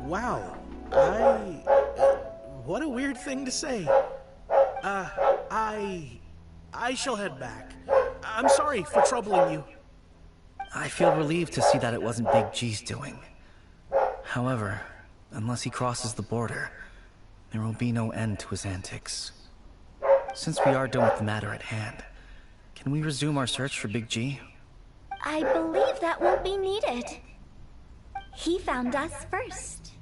Wow. What a weird thing to say. I shall head back. I'm sorry for troubling you. I feel relieved to see that it wasn't Big G's doing. However, unless he crosses the border, there will be no end to his antics. Since we are done with the matter at hand, can we resume our search for Big G? I believe that won't be needed. He found us first.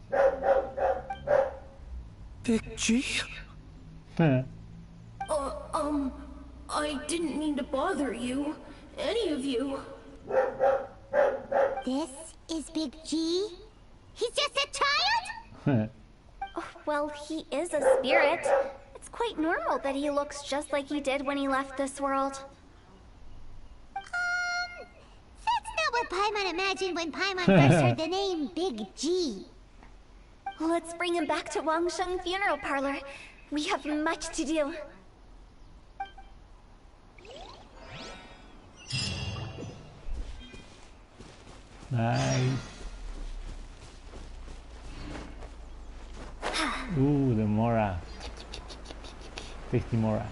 Big G? I didn't mean to bother you. Any of you. This is Big G? He's just a child? Well, he is a spirit. It's quite normal that he looks just like he did when he left this world. That's not what Paimon imagined when Paimon first heard the name Big G. Let's bring him back to Wangsheng Funeral Parlor. We have much to do. Nice. Ooh, the Mora. Tasty Mora.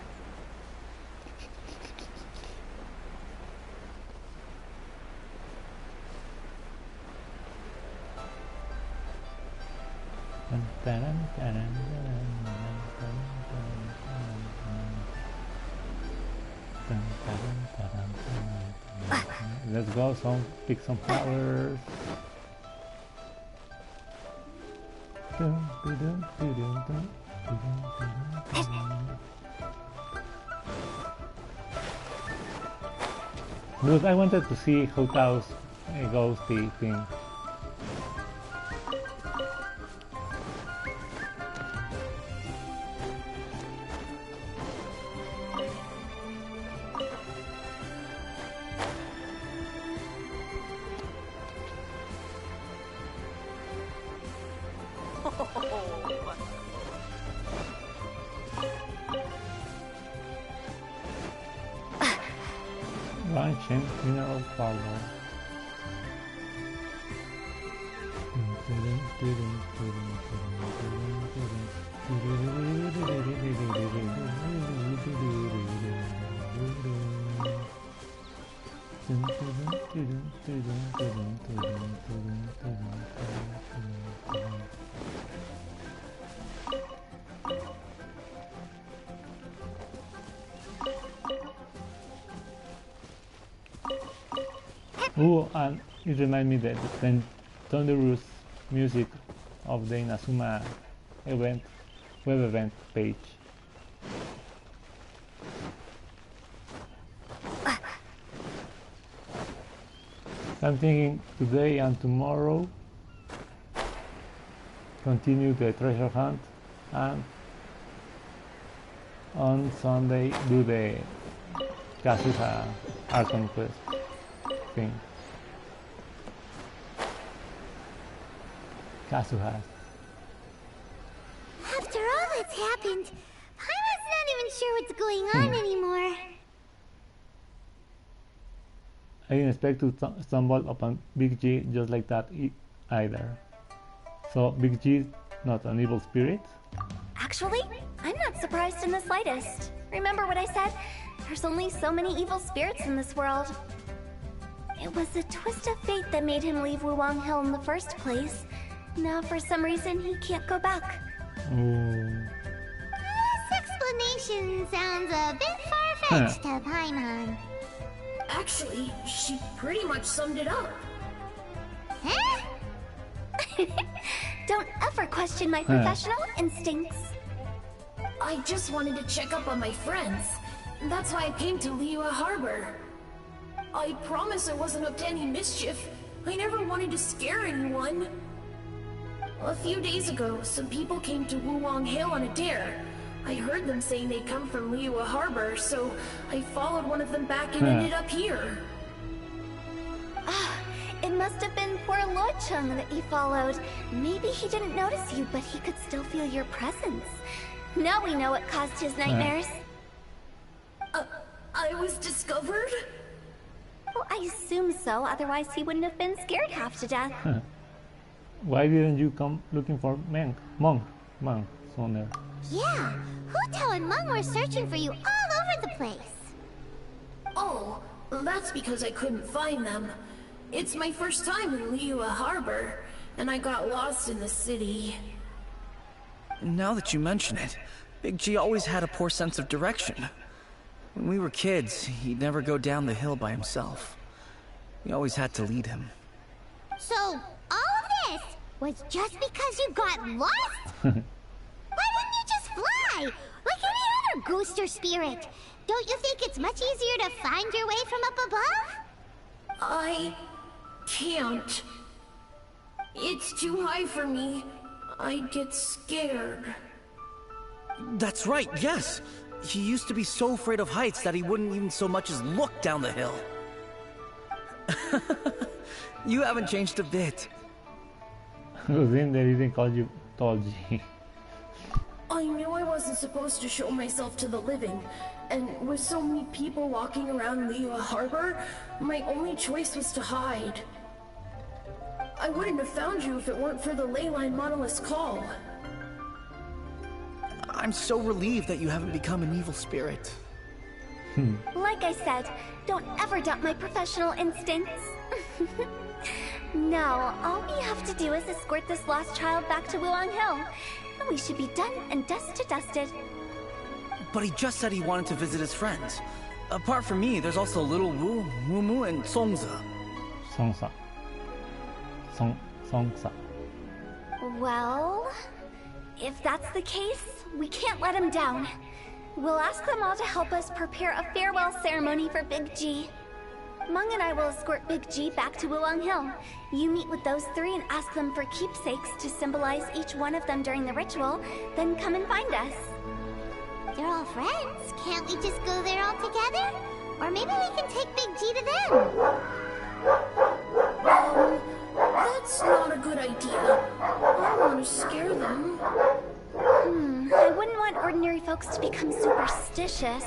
Let's go, pick some flowers. But I wanted to see Hu Tao's ghosty thing. Genshin Funeral Parlor. Oh, and it reminds me that the thunderous music of the Inazuma web event page. I'm thinking today and tomorrow continue the treasure hunt, and on Sunday do the Kazuha art conquest thing. Kazuha. After all that's happened, Paimon's not even sure what's going on anymore. I didn't expect to stumble upon Big G just like that either. So Big G is not an evil spirit? Actually, I'm not surprised in the slightest. Remember what I said? There's only so many evil spirits in this world. It was a twist of fate that made him leave Wuwang Hill in the first place. Now for some reason he can't go back. This explanation sounds a bit far-fetched to Paimon. Actually, she pretty much summed it up. Huh? Don't ever question my professional instincts. I just wanted to check up on my friends. That's why I came to Liyue Harbor. I promise I wasn't up to any mischief. I never wanted to scare anyone. A few days ago, some people came to Wuwang Hill on a dare. I heard them saying they'd come from Liyue Harbor, so I followed one of them back and ended up here. It must have been poor Luocheng that you followed. Maybe he didn't notice you, but he could still feel your presence. Now we know what caused his nightmares. I was discovered? Well, I assume so, otherwise he wouldn't have been scared half to death. Why didn't you come looking for Monk sooner? Yeah, Hu Tao and Meng were searching for you all over the place. Oh, that's because I couldn't find them. It's my first time in Liyue Harbor, and I got lost in the city. Now that you mention it, Big G always had a poor sense of direction. When we were kids, he'd never go down the hill by himself. We always had to lead him. So, all of this was just because you got lost? Why didn't you just fly? Like any other ghost or spirit? Don't you think it's much easier to find your way from up above? I can't. It's too high for me. I'd get scared. That's right, yes! He used to be so afraid of heights that he wouldn't even so much as look down the hill. You haven't changed a bit. Then they didn't call you Tolji. I knew I wasn't supposed to show myself to the living, and with so many people walking around Liyue Harbor, my only choice was to hide. I wouldn't have found you if it weren't for the Leyline Monolith's call. I'm so relieved that you haven't become an evil spirit. Like I said, don't ever doubt my professional instincts. Now, all we have to do is escort this lost child back to Wuwang Hill. And we should be done and dusted. But he just said he wanted to visit his friends. Apart from me, there's also Little Wu, Mumu, and Songza. Songsa. Well, if that's the case, we can't let him down. We'll ask them all to help us prepare a farewell ceremony for Big G. Mung and I will escort Big G back to Wuong Hill. You meet with those three and ask them for keepsakes to symbolize each one of them during the ritual, then come and find us. They're all friends. Can't we just go there all together? Or maybe we can take Big G to them. That's not a good idea. I don't want to scare them. I wouldn't want ordinary folks to become superstitious.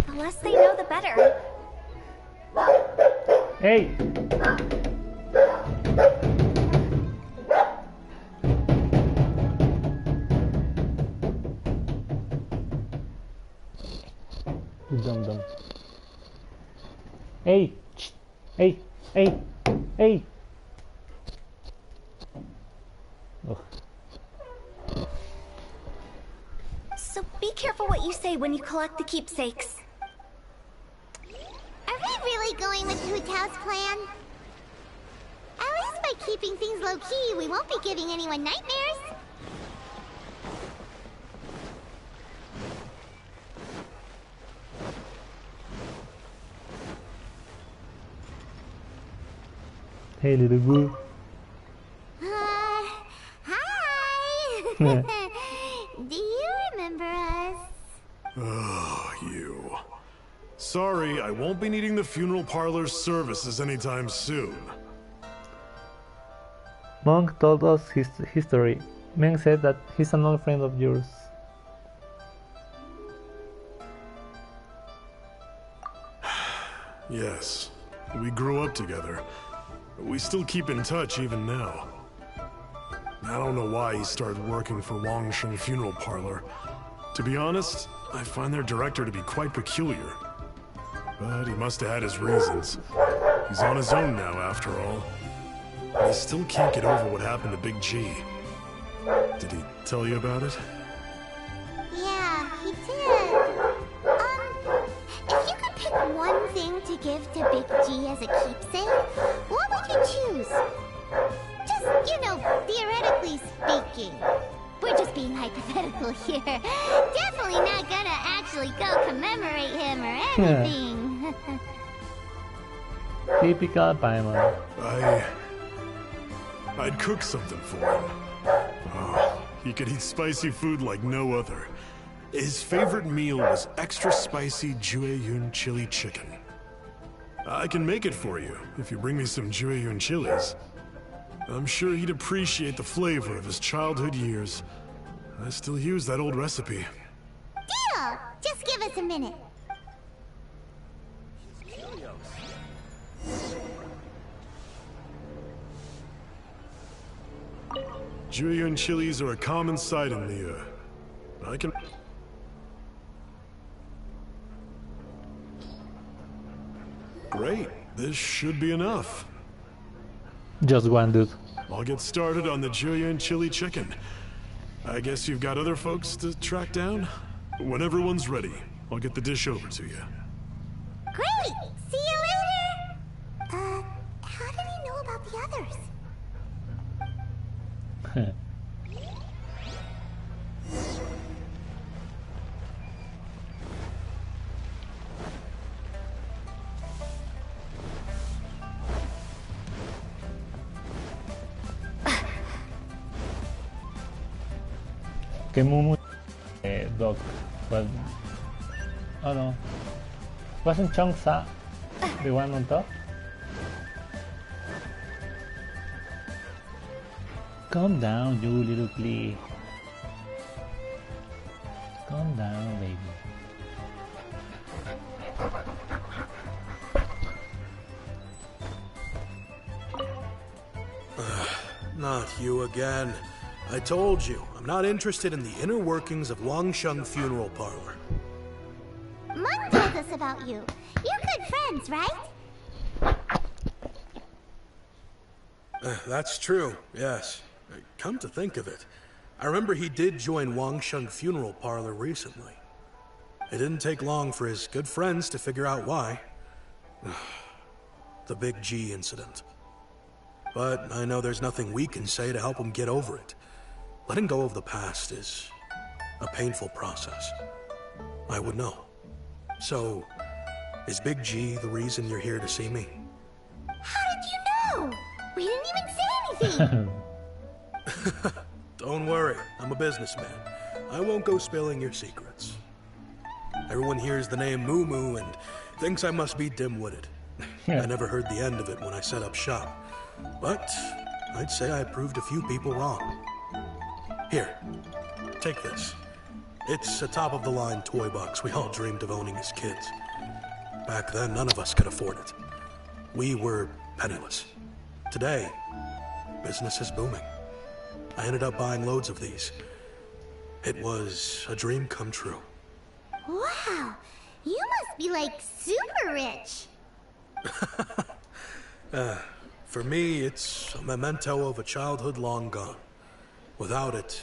The less they know, the better. Hey! You dum-dum. Hey! Hey! Hey! Hey! Ugh. So be careful what you say when you collect the keepsakes. Are we really going with Hu Tao's plan? At least by keeping things low-key, we won't be giving anyone nightmares. Hey, little boo. Hi! Do you remember us? Oh, you. Sorry, I won't be needing the funeral parlor's services anytime soon. Monk told us his history. Meng said that he's an old friend of yours. Yes, we grew up together. We still keep in touch even now. I don't know why he started working for Wangsheng Funeral Parlor. To be honest, I find their director to be quite peculiar. But he must have had his reasons. He's on his own now, after all. But I still can't get over what happened to Big G. Did he tell you about it? Yeah, he did. If you could pick one thing to give to Big G as a keepsake, what would you choose? Just, you know, theoretically speaking. We're just being hypothetical here. Definitely not gonna actually go commemorate him or anything. Typical Paimon. I'd cook something for him. Oh, he could eat spicy food like no other. His favorite meal was extra spicy Jueyun chili chicken. I can make it for you if you bring me some Jueyun chilies. I'm sure he'd appreciate the flavor of his childhood years. I still use that old recipe. Deal! Just give us a minute. Jueyun chilies are a common sight in the, I can... Great, this should be enough. Just one, dude. I'll get started on the Jueyun chili chicken. I guess you've got other folks to track down? When everyone's ready, I'll get the dish over to you. Great! See you later! How did he know about the others? Que Mumu Doc was... Oh no. Wasn't Chongsa the one on top? Calm down, you little flea. Calm down, baby. Not you again. I told you, I'm not interested in the inner workings of Wangsheng Funeral Parlor. Mung told us about you. You're good friends, right? That's true, yes. Come to think of it, I remember he did join Wangsheng Funeral Parlor recently. It didn't take long for his good friends to figure out why. The Big G incident. But I know there's nothing we can say to help him get over it. Letting go of the past is a painful process. I would know. So, Is Big G the reason you're here to see me? How did you know? We didn't even say anything. Don't worry, I'm a businessman. I won't go spilling your secrets. Everyone hears the name Moo Moo and thinks I must be dim-witted. I never heard the end of it when I set up shop. But I'd say I proved a few people wrong. Here, take this. It's a top-of-the-line toy box we all dreamed of owning as kids. Back then, none of us could afford it. We were penniless. Today, business is booming. I ended up buying loads of these. It was a dream come true. Wow, you must be like super rich. For me, it's a memento of a childhood long gone. Without it,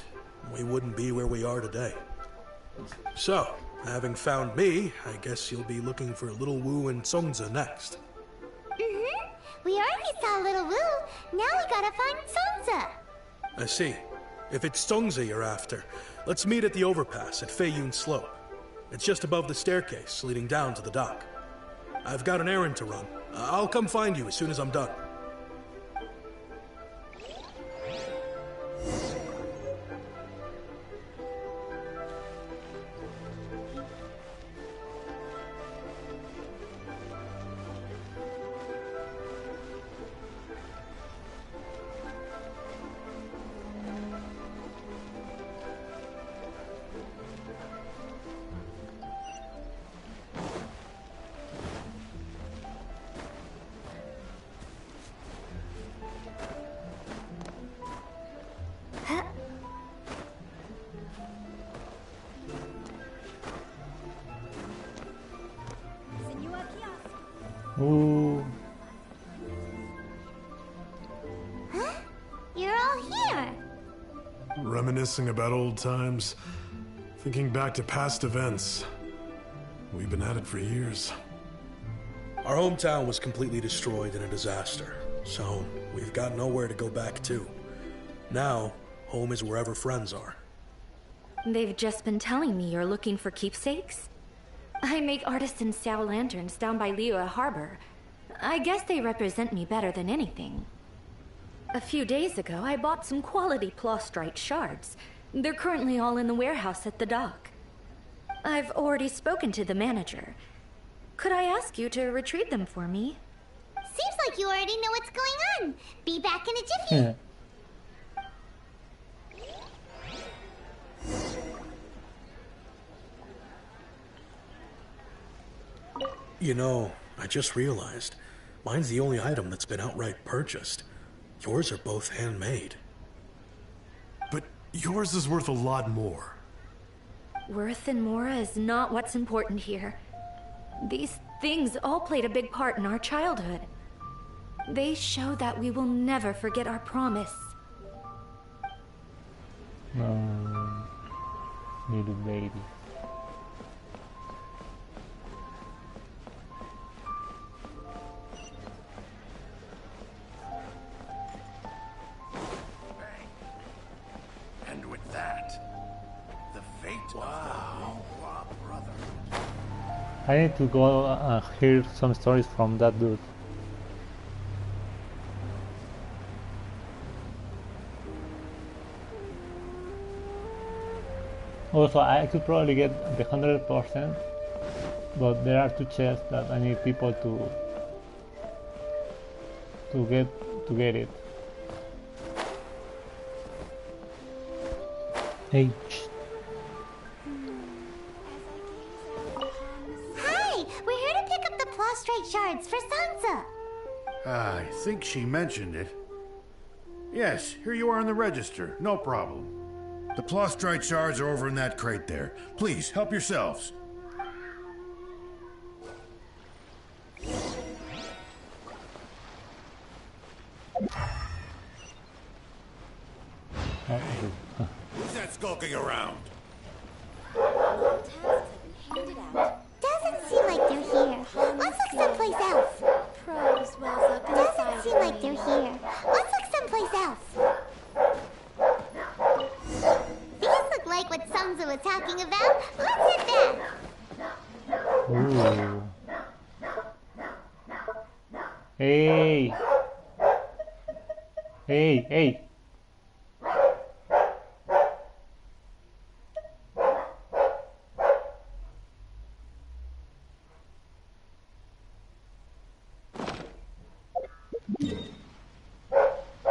we wouldn't be where we are today. So, having found me, I guess you'll be looking for Little Wu and Songza next. Mm-hmm. We already saw Little Wu. Now we gotta find Songza. I see. If it's Songza you're after, let's meet at the overpass at Feiyun Slope. It's just above the staircase leading down to the dock. I've got an errand to run. I'll come find you as soon as I'm done. Ooh. Huh? You're all here. Reminiscing about old times, thinking back to past events. We've been at it for years. Our hometown was completely destroyed in a disaster, so we've got nowhere to go back to. Now, home is wherever friends are. They've just been telling me you're looking for keepsakes? I make artisan Sao lanterns down by Liyue Harbor. I guess they represent me better than anything. A few days ago, I bought some quality plastrite shards. They're currently all in the warehouse at the dock. I've already spoken to the manager. Could I ask you to retrieve them for me? Seems like you already know what's going on. Be back in a jiffy. You know, I just realized, mine's the only item that's been outright purchased. Yours are both handmade. But yours is worth a lot more. Worth and more is not what's important here. These things all played a big part in our childhood. They show that we will never forget our promise. Little baby. And with that, the fate of the brother. I need to go hear some stories from that dude. Also, I could probably get the 100%, but there are 2 chests that I need people to get it. Hey. Hi, we're here to pick up the plastrite shards for Sansa. I think she mentioned it. Yes, here you are in the register. No problem. The plastrite shards are over in that crate there. Please, help yourselves. Who's that skulking around? Doesn't seem like they're here. Let's look someplace else. Pros wells up inside. Doesn't seem like they're here. Let's look someplace else. These look like what Songza was talking about. Let's head back. Ooh. Hey! Hey! Hey!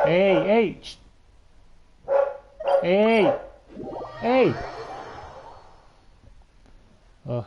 Hey! Hey! Shh. Hey! Hey! Oh.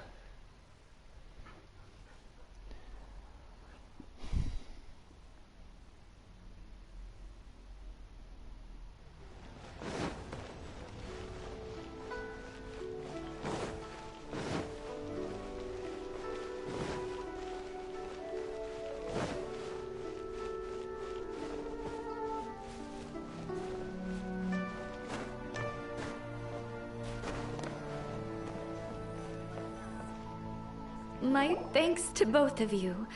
My thanks to both of you.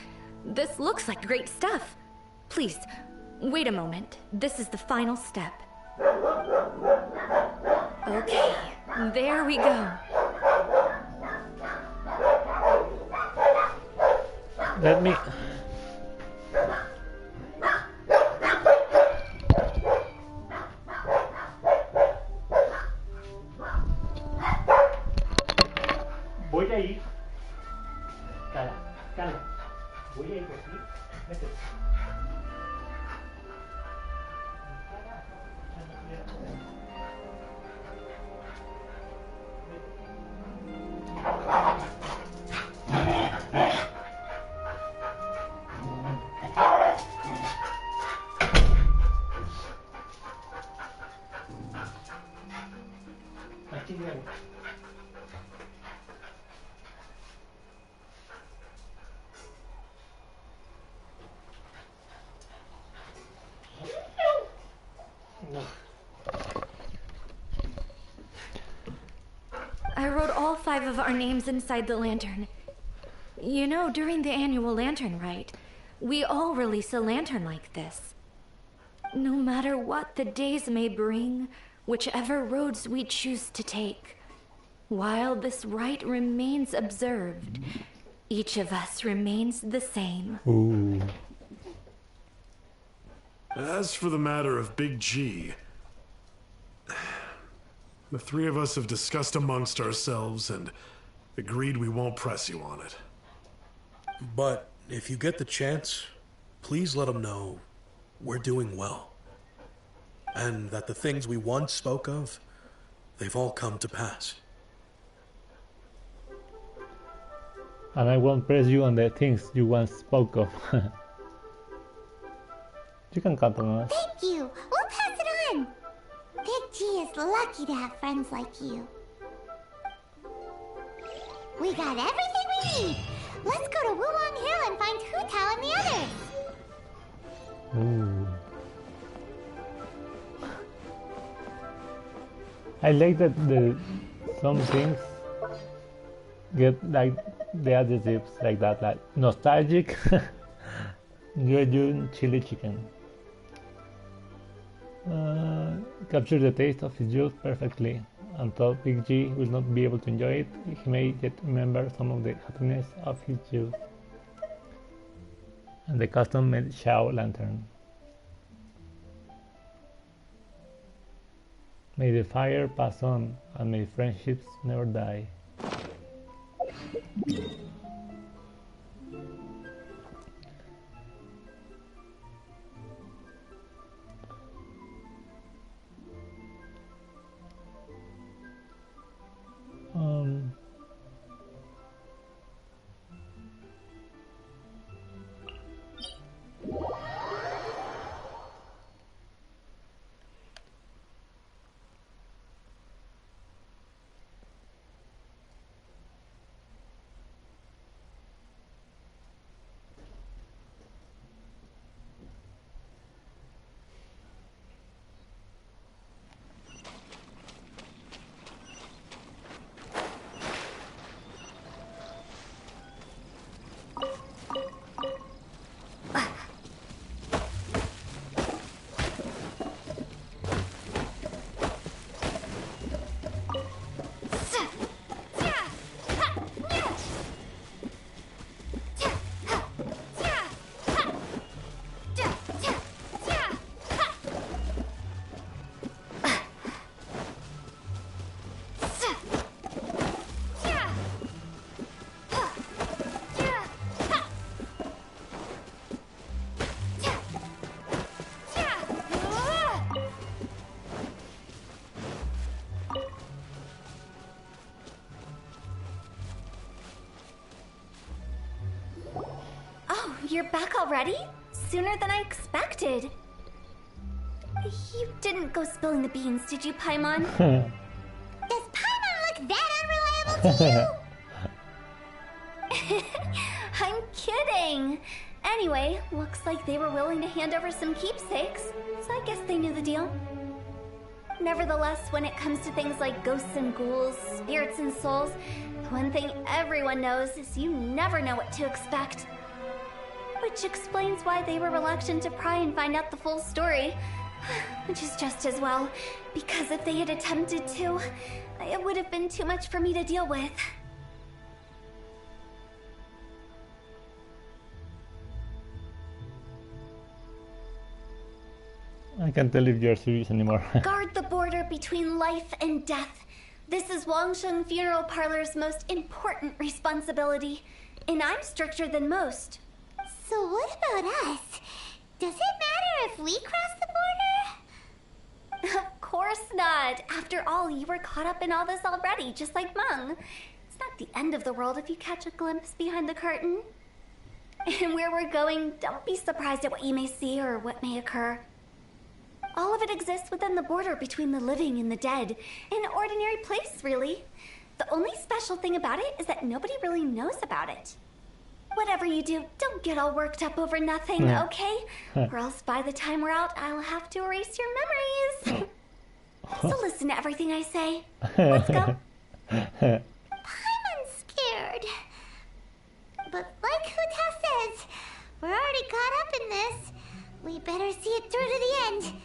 This looks like great stuff. Please, wait a moment. This is the final step. Okay, there we go. Let me... Voy a ir. Cala, cala. Voy a ir por aquí. Vete. Aquí luego. I wrote all 5 of our names inside the lantern. You know, during the annual lantern rite, we all release a lantern like this. No matter what the days may bring, whichever roads we choose to take, while this rite remains observed, each of us remains the same. Ooh. As for the matter of Big G, the 3 of us have discussed amongst ourselves and agreed we won't press you on it. But if you get the chance, please let him know we're doing well. And that the things we once spoke of, they've all come to pass. And I won't press you on the things you once spoke of. You can count on us. Thank you. We'll pass it on. Big G is lucky to have friends like you. We got everything we need. Let's go to Wulong Hill and find Hu Tao and the others. Ooh. I like that some things get like the adjectives like that, like nostalgic. You're doing chili chicken. Capture the taste of his youth perfectly. Although Big G will not be able to enjoy it, he may yet remember some of the happiness of his youth. And the custom-made Shao lantern. May the fire pass on, and may friendships never die. you're back already? Sooner than I expected. You didn't go spilling the beans, did you, Paimon? Does Paimon look that unreliable to you? I'm kidding. Anyway, looks like they were willing to hand over some keepsakes, so I guess they knew the deal. Nevertheless, when it comes to things like ghosts and ghouls, spirits and souls, the one thing everyone knows is you never know what to expect. Which explains why they were reluctant to pry and find out the full story. Which is just as well, because if they had attempted to, it would have been too much for me to deal with. I can't tell if you're serious anymore. Guard the border between life and death. This is Wangsheng Funeral Parlor's most important responsibility, and I'm stricter than most. So what about us? Does it matter if we cross the border? Of course not. After all, you were caught up in all this already, just like Meng. It's not the end of the world if you catch a glimpse behind the curtain. And where we're going, don't be surprised at what you may see or what may occur. All of it exists within the border between the living and the dead. An ordinary place, really. The only special thing about it is that nobody really knows about it. Whatever you do, don't get all worked up over nothing, okay? Or else by the time we're out, I'll have to erase your memories. So listen to everything I say. Let's go. Paimon's scared. But like Hu Tao says, we're already caught up in this. We better see it through to the end.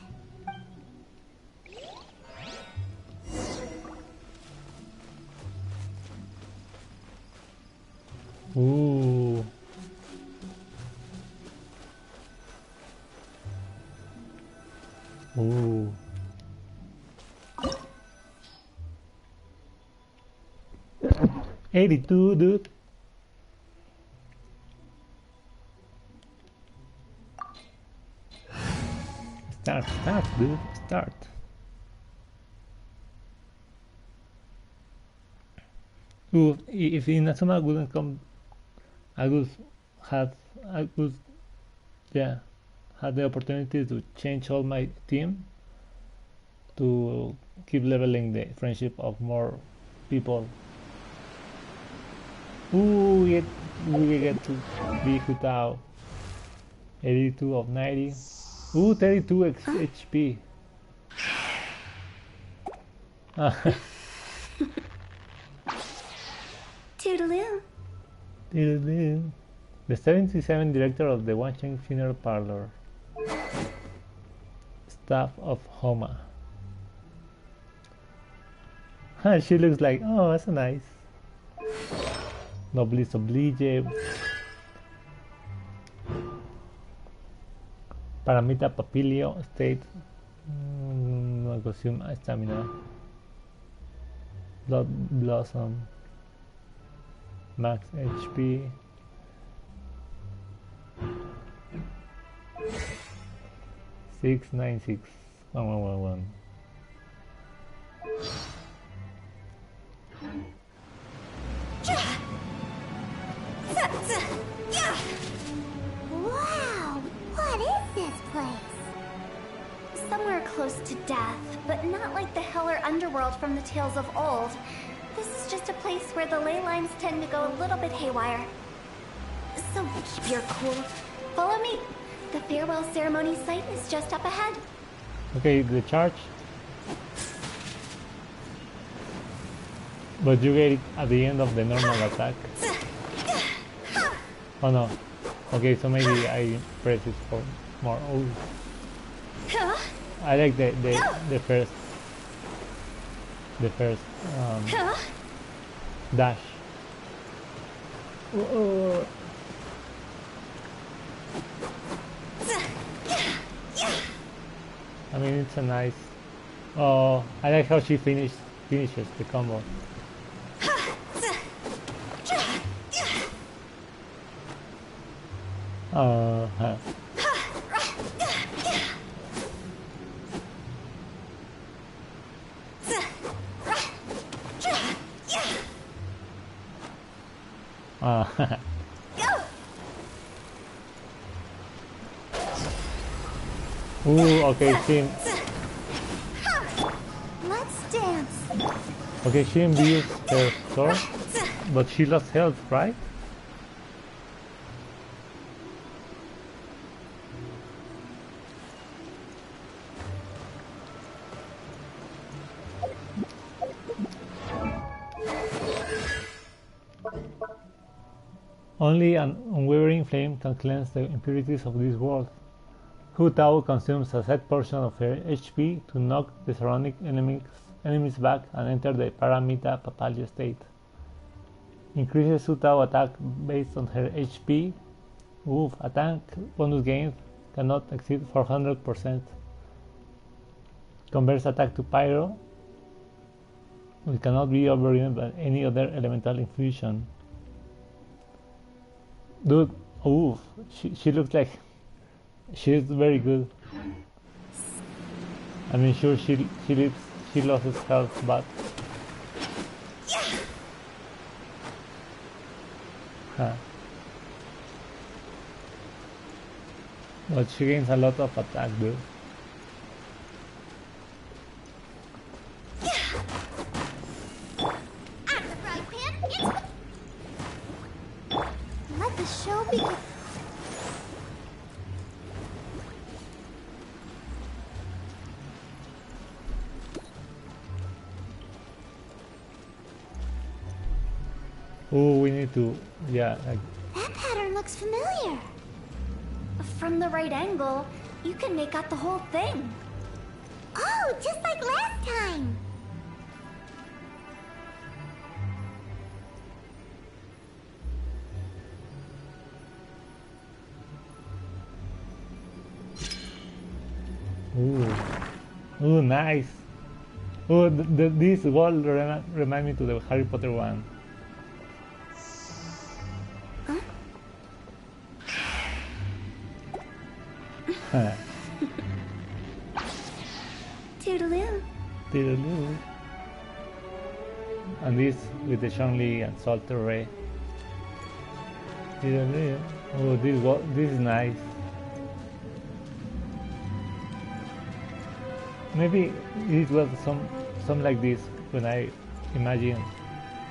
Ooh. Ooh. $82, dude. Start, dude. Start. Ooh, if Inazuma wouldn't come, I would had the opportunity to change all my team to keep leveling the friendship of more people. Ooh, we get to be Hu Tao. 82 of 90. Ooh, 32 HP. Toodaloo. Toodaloo. The 77 director of the Wangsheng Funeral Parlor. Staff of Homa. She looks like, oh, that's nice. Noblesse oblige. Paramita Papilio State. Consume stamina. Blood Blossom. Max HP. Six nine six 1111. Wow, what is this place? Somewhere close to death, but not like the hell or underworld from the tales of old. This is just a place where the ley lines tend to go a little bit haywire. So keep your cool. Follow me. The farewell ceremony site is just up ahead. Okay, the charge. But you get it at the end of the normal attack. Oh no. Okay, so maybe I press it for more. Oh. I like the first dash. I mean, it's a nice. Oh, I like how she finishes the combo. Ooh, okay, Shin. Let's dance. Okay, she used her sword, but she lost health, right? Only an unwavering flame can cleanse the impurities of this world. Hu Tao consumes a set portion of her HP to knock the surrounding enemies back and enter the Paramita Papalya state. Increases Hu Tao attack based on her HP. Oof, attack bonus gains cannot exceed 400%. Converts attack to Pyro, which cannot be overridden by any other elemental infusion. Dude, oof, she looks like she's very good. I mean, sure, she loses health, but but she gains a lot of attack, dude. Let the show begin. Oh, we need to, yeah. That pattern looks familiar. From the right angle, you can make out the whole thing. Oh, just like last time. Ooh, nice. Oh, this wall remind me to the Harry Potter one. Toodaloo. Toodaloo. And this with the Shangli and Salter Ray. Toodaloo. Oh, this is nice. Maybe it was some like this when I imagine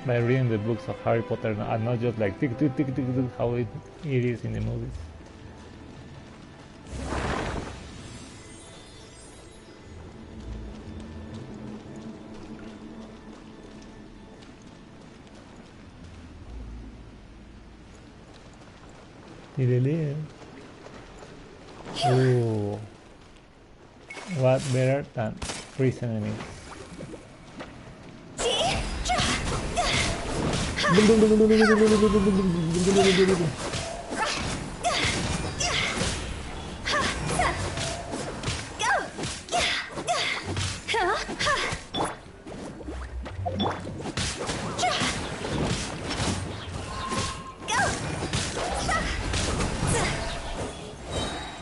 by reading the books of Harry Potter and not just like tick tick tick tick tick how it is in the movies. Oh, what better than freeze enemies?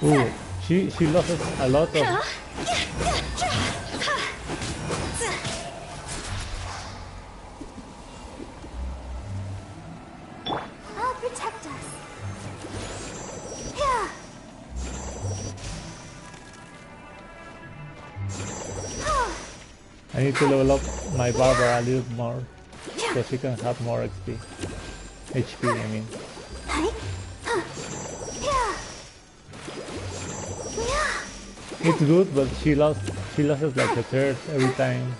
Ooh, she loses a lot of. I'll protect us. Yeah. I need to level up my Barbara a little more so she can have more XP. HP, I mean. It's good, but she loses like a third every time.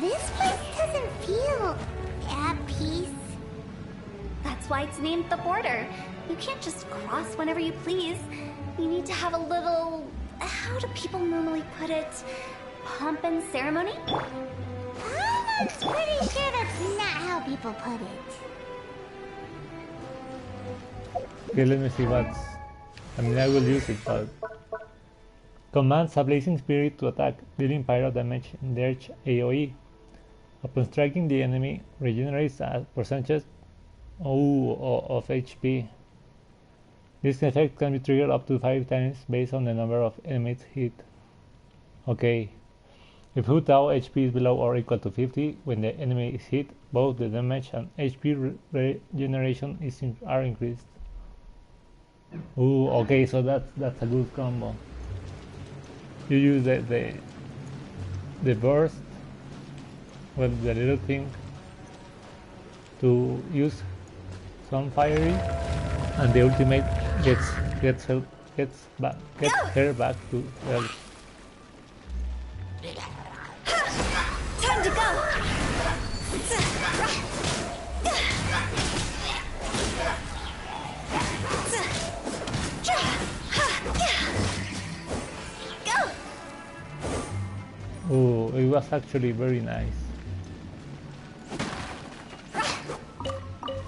This place doesn't feel at peace. That's why it's named the border. You can't just cross whenever you please. You need to have a little... how do people normally put it? Pomp and ceremony? I'm pretty sure that's not how people put it. Okay, let me see what's... I mean, I will use it, but... Commands a Blazing Spirit to attack, dealing pyro damage in their AoE. Upon striking the enemy, regenerates a percentage of HP. This effect can be triggered up to 5 times based on the number of enemies hit. Okay. If Hu Tao HP is below or equal to 50, when the enemy is hit, both the damage and HP regeneration are increased. Ooh, okay, so that's a good combo. You use the burst, well, the little thing, to use some fiery, and the ultimate gets her back to health. Time to go! Oh, it was actually very nice.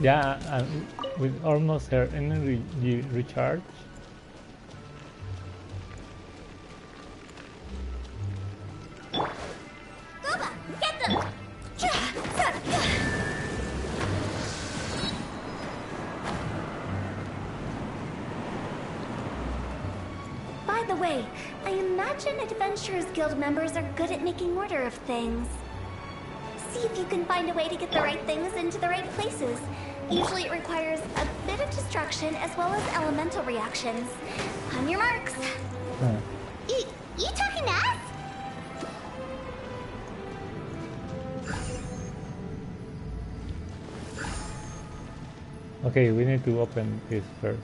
Yeah, and with almost her energy recharge. Get them! By the way, I imagine Adventurers Guild members are good at making order of things. See if you can find a way to get the right things into the right places. Usually it requires a bit of distraction as well as elemental reactions. On your marks. You talking to us? Okay, we need to open this first.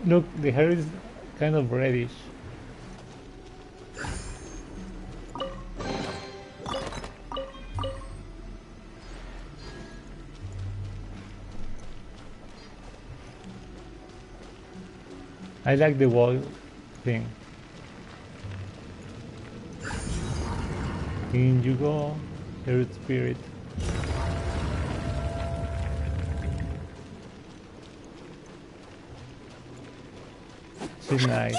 Look, the hair is kind of reddish. I like the wall thing. In you go, Earth Spirit. She's nice.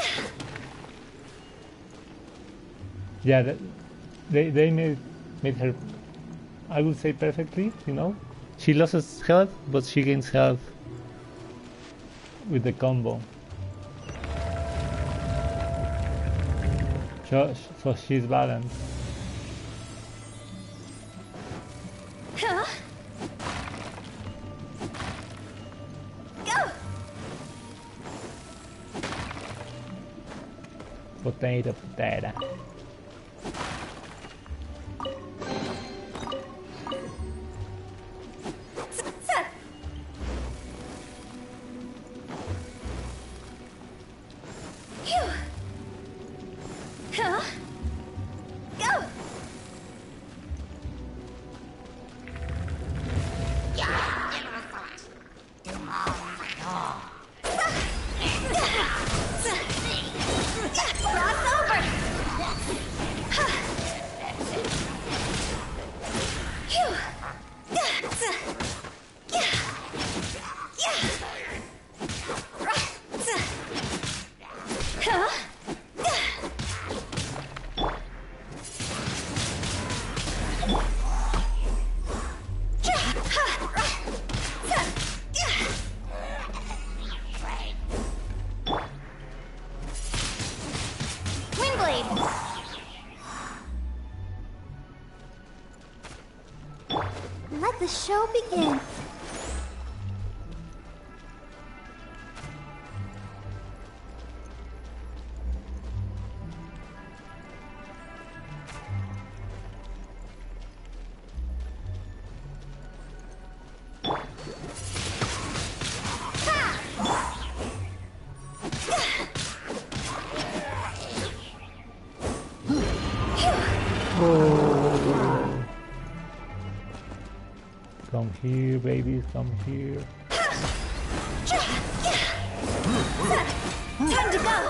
Yeah, they made her, I would say, perfectly, you know? She loses health, but she gains health with the combo. So she's balanced. Huh? Go! Potato. Let the show begin. Come here, babies, come here. Time to go!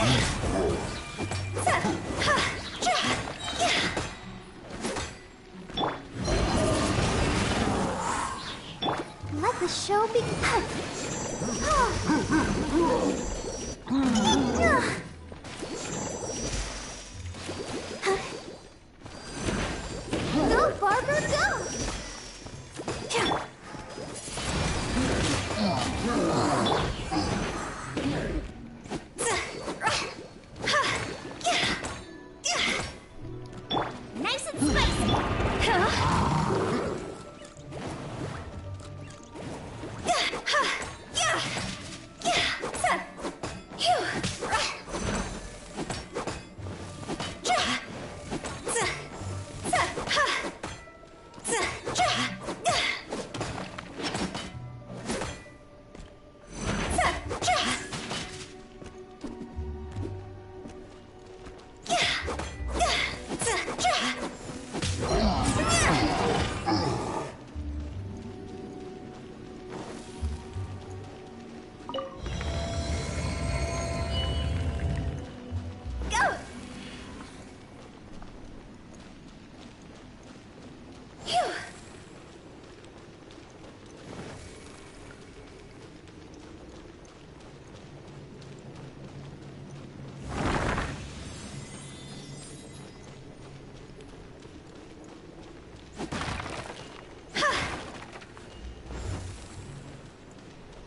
Let the show begin. Go, Barber, go! Nice and spicy.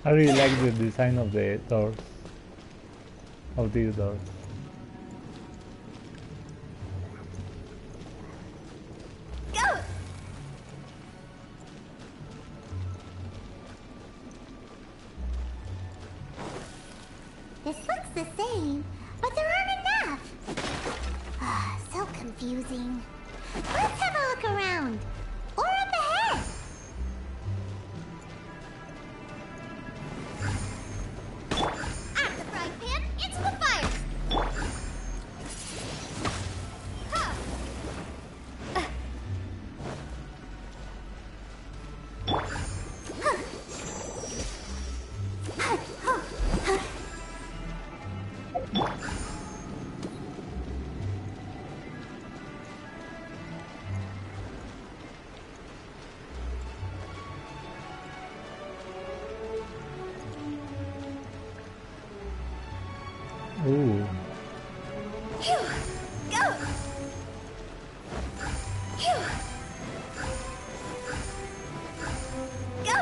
I really like the design of the doors, of these doors. Go! This looks the same, but there aren't enough. Ah, so confusing. Let's have a look around. Or up ahead. Out of the frying pan, into the fire. Ha! Ooh. Phew! Go! Phew! Go!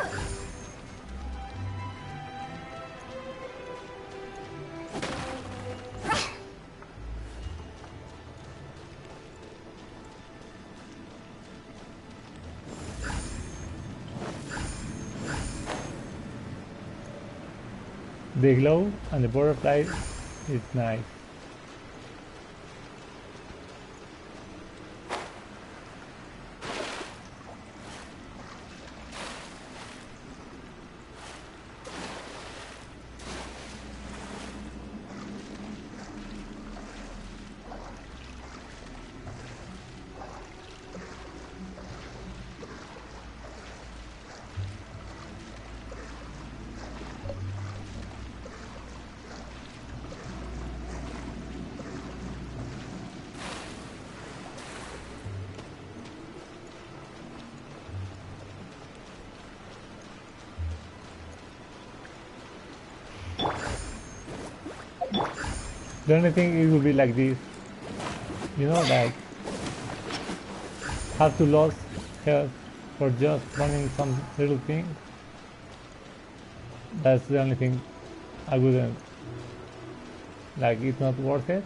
The glow and the butterfly is nice. The only thing it would be like this, you know, like have to lose health for just running some little thing. That's the only thing I wouldn't like. It's not worth it.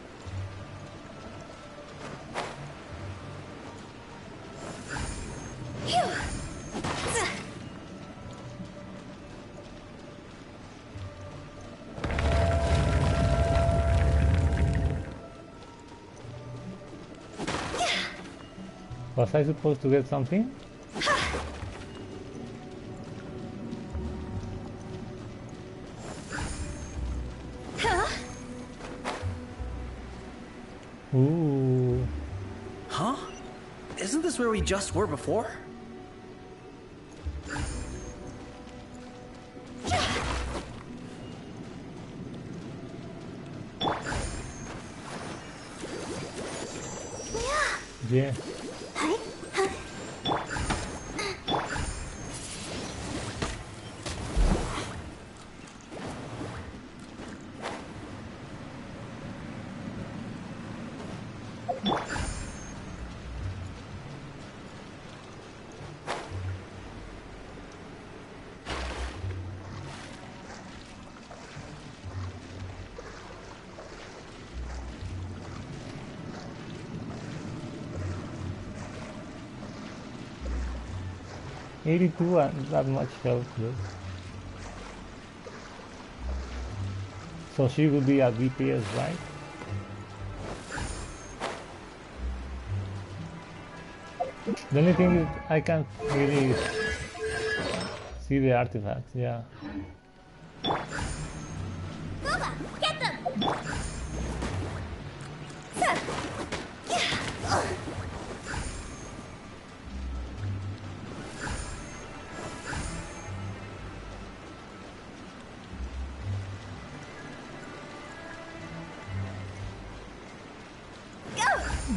Was I supposed to get something? Ooh. Huh? Isn't this where we just were before? Yeah. 82 and that much health, though. So she will be at DPS, right? The only thing is I can't really see the artifacts, yeah. Booba, get them!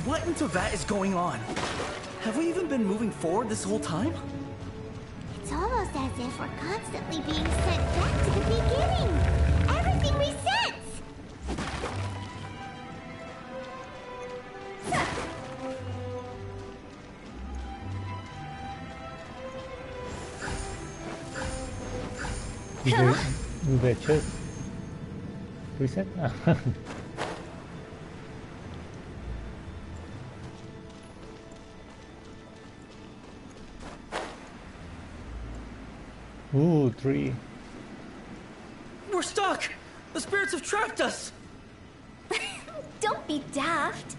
What into that is going on? Have we even been moving forward this whole time? It's almost as if we're constantly being sent back to the beginning. Everything resets! Do the chest reset? Ooh, 3. We're stuck! The spirits have trapped us! Don't be daft.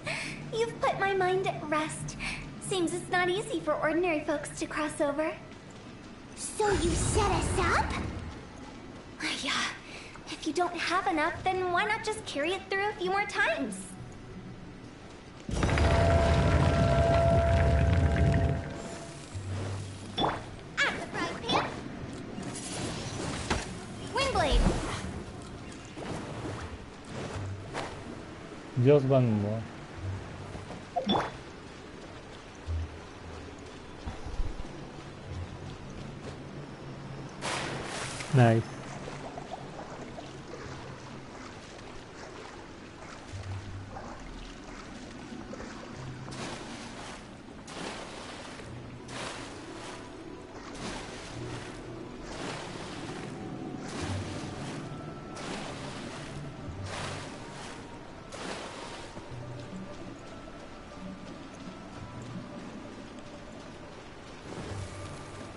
You've put my mind at rest. Seems it's not easy for ordinary folks to cross over. So you set us up? Yeah. If you don't have enough, then why not just carry it through a few more times? Just one more. Nice.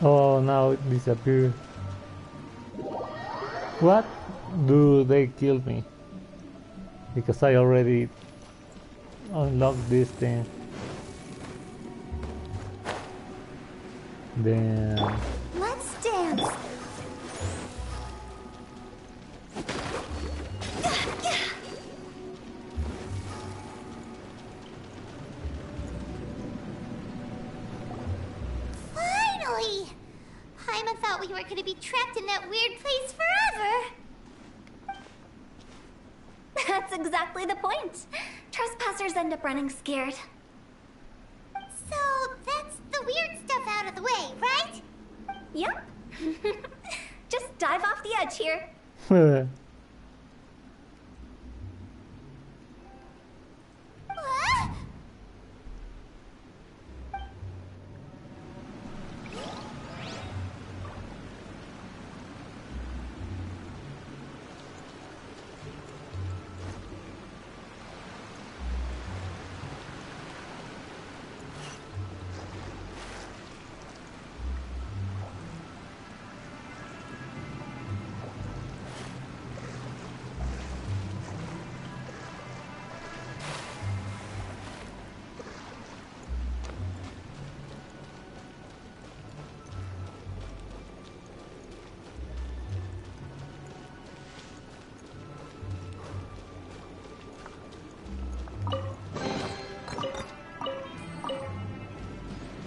Oh, now it disappeared. What? Do they kill me? Because I already unlocked this thing. Damn. Let's dance. Finally! Paimon thought we were gonna be trapped in that weird place forever. That's exactly the point. Trespassers end up running scared. So that's the weird stuff out of the way, right? Yep. Just dive off the edge here. What?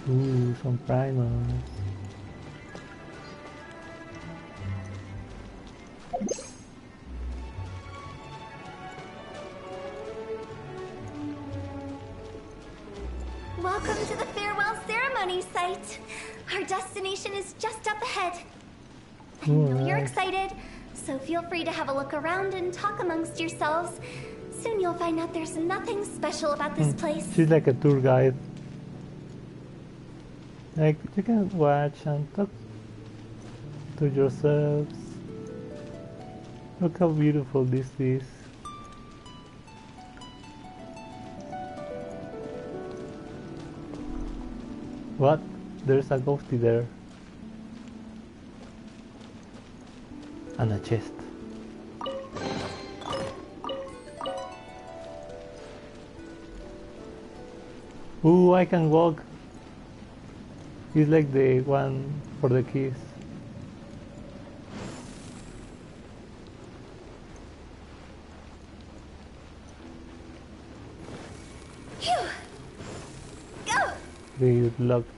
Ooh, some primers. Welcome to the farewell ceremony site. Our destination is just up ahead. I know you're excited, so feel free to have a look around and talk amongst yourselves. Soon you'll find out there's nothing special about this place. She's like a tour guide. Like, you can watch and talk to yourselves. Look how beautiful this is. What? There's a ghosty there. And a chest. Ooh, I can walk. He's like the one for the keys. Phew. Go! They locked.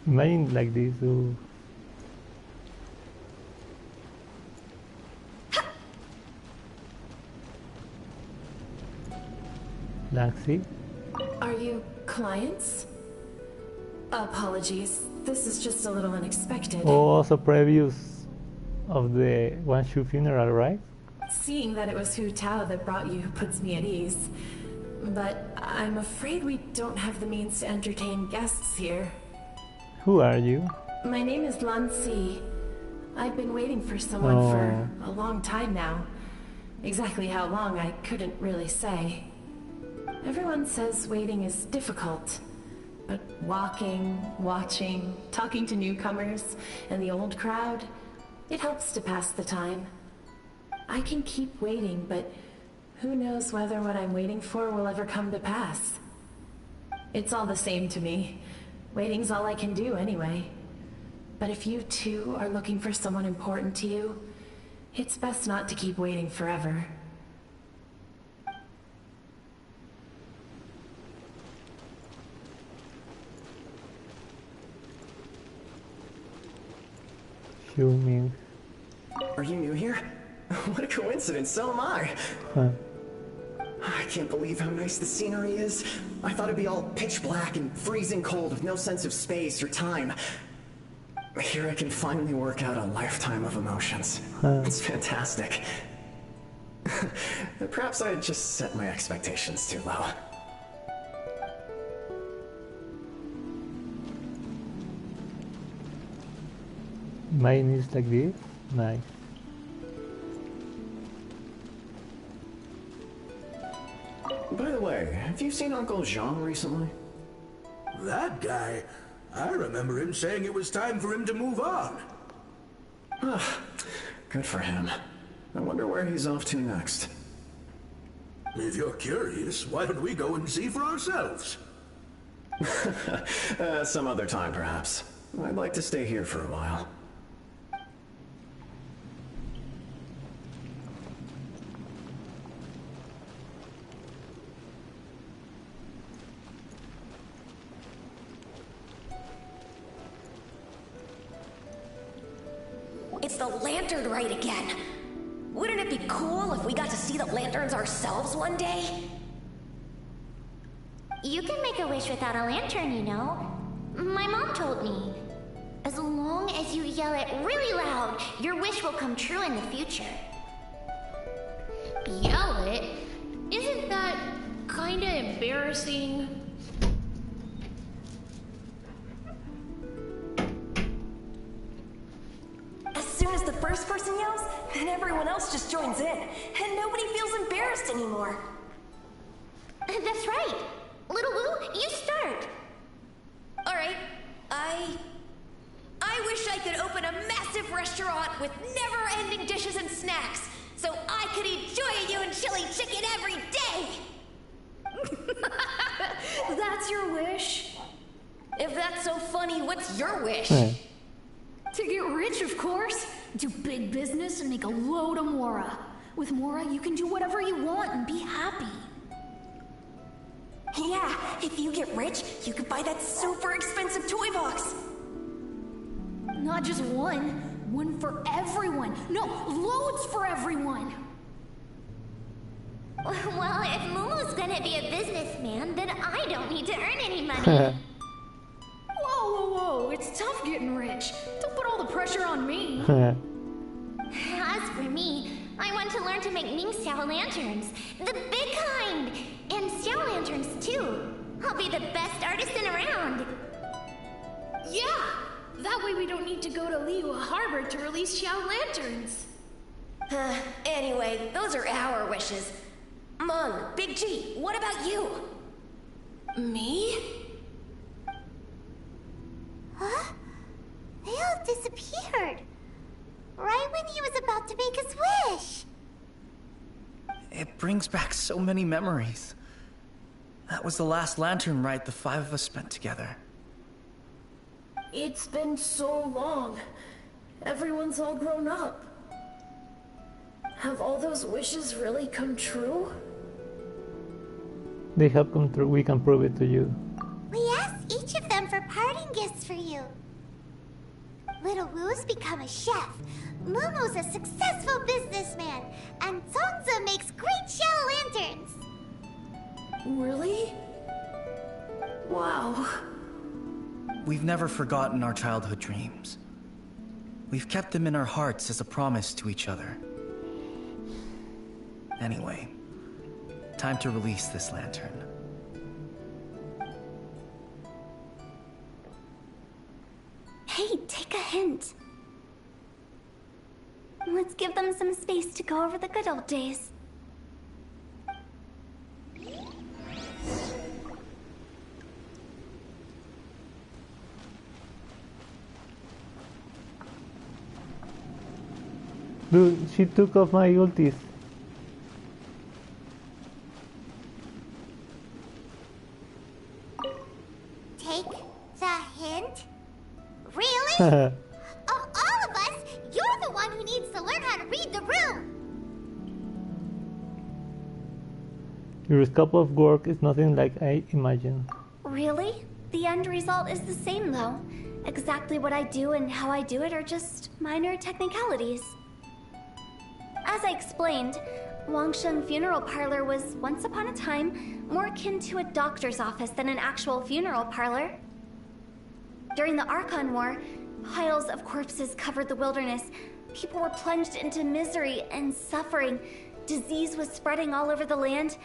Imagine like this. Ooh. Laxi? Are you clients? Apologies. This is just a little unexpected. Oh, also previews of the Wanshu funeral, right? Seeing that it was Hu Tao that brought you puts me at ease. But I'm afraid we don't have the means to entertain guests here. Who are you? My name is Lan Si. I've been waiting for someone for a long time now. Exactly how long, I couldn't really say. Everyone says waiting is difficult, but walking, watching, talking to newcomers and the old crowd, it helps to pass the time. I can keep waiting, but who knows whether what I'm waiting for will ever come to pass. It's all the same to me. Waiting's all I can do anyway. But if you too are looking for someone important to you, it's best not to keep waiting forever. Huming. Are you new here? What a coincidence, so am I. Huh. I can't believe how nice the scenery is. I thought it'd be all pitch black and freezing cold with no sense of space or time. Here I can finally work out a lifetime of emotions. It's fantastic. Perhaps I just set my expectations too low. Mine is like this. Nice. By the way, have you seen Uncle Jean recently? That guy? I remember him saying it was time for him to move on. Good for him. I wonder where he's off to next. If you're curious, why don't we go and see for ourselves? Some other time, perhaps. I'd like to stay here for a while. It's the lantern rite again. Wouldn't it be cool if we got to see the lanterns ourselves one day? You can make a wish without a lantern, you know. My mom told me. As long as you yell it really loud, your wish will come true in the future. Yell it? Isn't that kinda embarrassing? As soon as the first person yells, then everyone else just joins in, and nobody feels embarrassed anymore. That's right. Little Wu, you start. Alright, I wish I could open a massive restaurant with never-ending dishes and snacks, so I could eat Joy-You and chili chicken every day! That's your wish? If that's so funny, what's your wish? To get rich, of course. Do big business and make a load of Mora. With Mora, you can do whatever you want and be happy. Yeah, if you get rich, you could buy that super expensive toy box. Not just one. One for everyone. No, loads for everyone. Well, if Momo's gonna be a businessman, then I don't need to earn any money. Whoa, it's tough getting rich. Don't put all the pressure on me. As for me, I want to learn to make Ming Xiao lanterns, the big kind, and Xiao lanterns too. I'll be the best artisan around. Yeah, that way we don't need to go to Liyue Harbor to release Xiao lanterns. Anyway, those are our wishes. Mung, Big G, what about you? Me? Huh? They all disappeared. Right when he was about to make his wish. It brings back so many memories. That was the last lantern ride the 5 of us spent together. It's been so long. Everyone's all grown up. Have all those wishes really come true? They have come true. We can prove it to you. We asked each of them for parting gifts for you. Little Wu's become a chef, Momo's a successful businessman, and Zongza makes great shell lanterns. Really? Wow. We've never forgotten our childhood dreams. We've kept them in our hearts as a promise to each other. Anyway, time to release this lantern. Hey, take a hint. Let's give them some space to go over the good old days. Dude, she took off my ultis. Take the hint? Really? Of all of us, you're the one who needs to learn how to read the room. Your scope of work is nothing like I imagined. Really? The end result is the same, though. Exactly what I do and how I do it are just minor technicalities. As I explained, Wangsheng Funeral Parlor was, once upon a time, more akin to a doctor's office than an actual funeral parlor. During the Archon War, piles of corpses covered the wilderness. People were plunged into misery and suffering. Disease was spreading all over the land.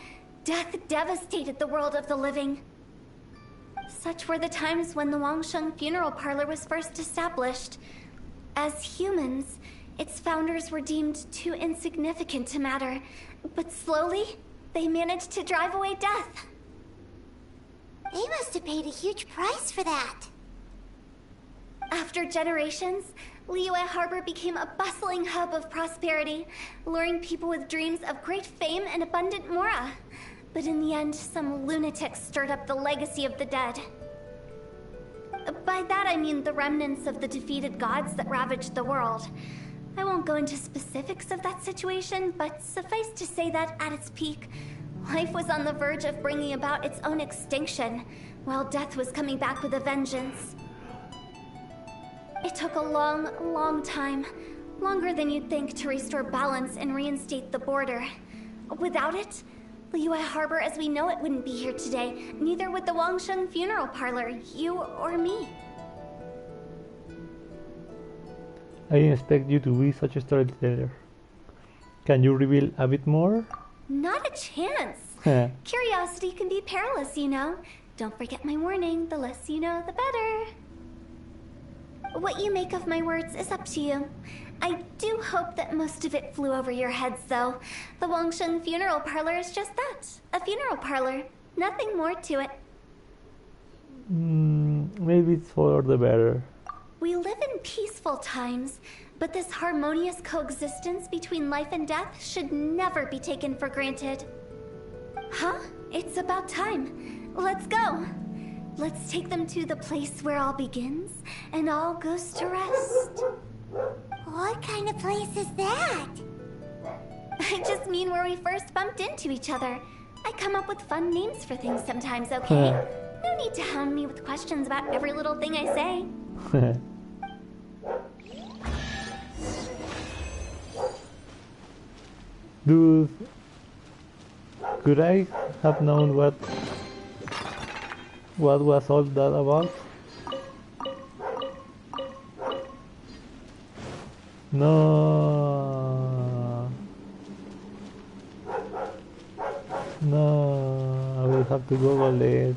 Death devastated the world of the living. Such were the times when the Wangsheng Funeral Parlor was first established. As humans, its founders were deemed too insignificant to matter, but slowly, they managed to drive away death. They must have paid a huge price for that. After generations, Liyue Harbor became a bustling hub of prosperity, luring people with dreams of great fame and abundant mora. But in the end, some lunatics stirred up the legacy of the dead. By that I mean the remnants of the defeated gods that ravaged the world. I won't go into specifics of that situation, but suffice to say that at its peak, life was on the verge of bringing about its own extinction, while death was coming back with a vengeance. It took a long, long time, longer than you'd think, to restore balance and reinstate the border. Without it, Liyue Harbor as we know it wouldn't be here today, neither would the Wangsheng Funeral Parlor, you or me. I didn't expect you to be such a storyteller. Can you reveal a bit more? Not a chance. Curiosity can be perilous, you know. Don't forget my warning, the less you know, the better. What you make of my words is up to you. I do hope that most of it flew over your heads, though. The Wangsheng Funeral Parlor is just that, a funeral parlor. Nothing more to it. Maybe it's for the better. We live in peaceful times, but this harmonious coexistence between life and death should never be taken for granted. Huh? It's about time. Let's go. Let's take them to the place where all begins and all goes to rest. What kind of place is that? I just mean where we first bumped into each other. I come up with fun names for things sometimes, okay? No need to hound me with questions about every little thing I say. Dude, Could I have known what was all that about? No. No, I will have to Google it.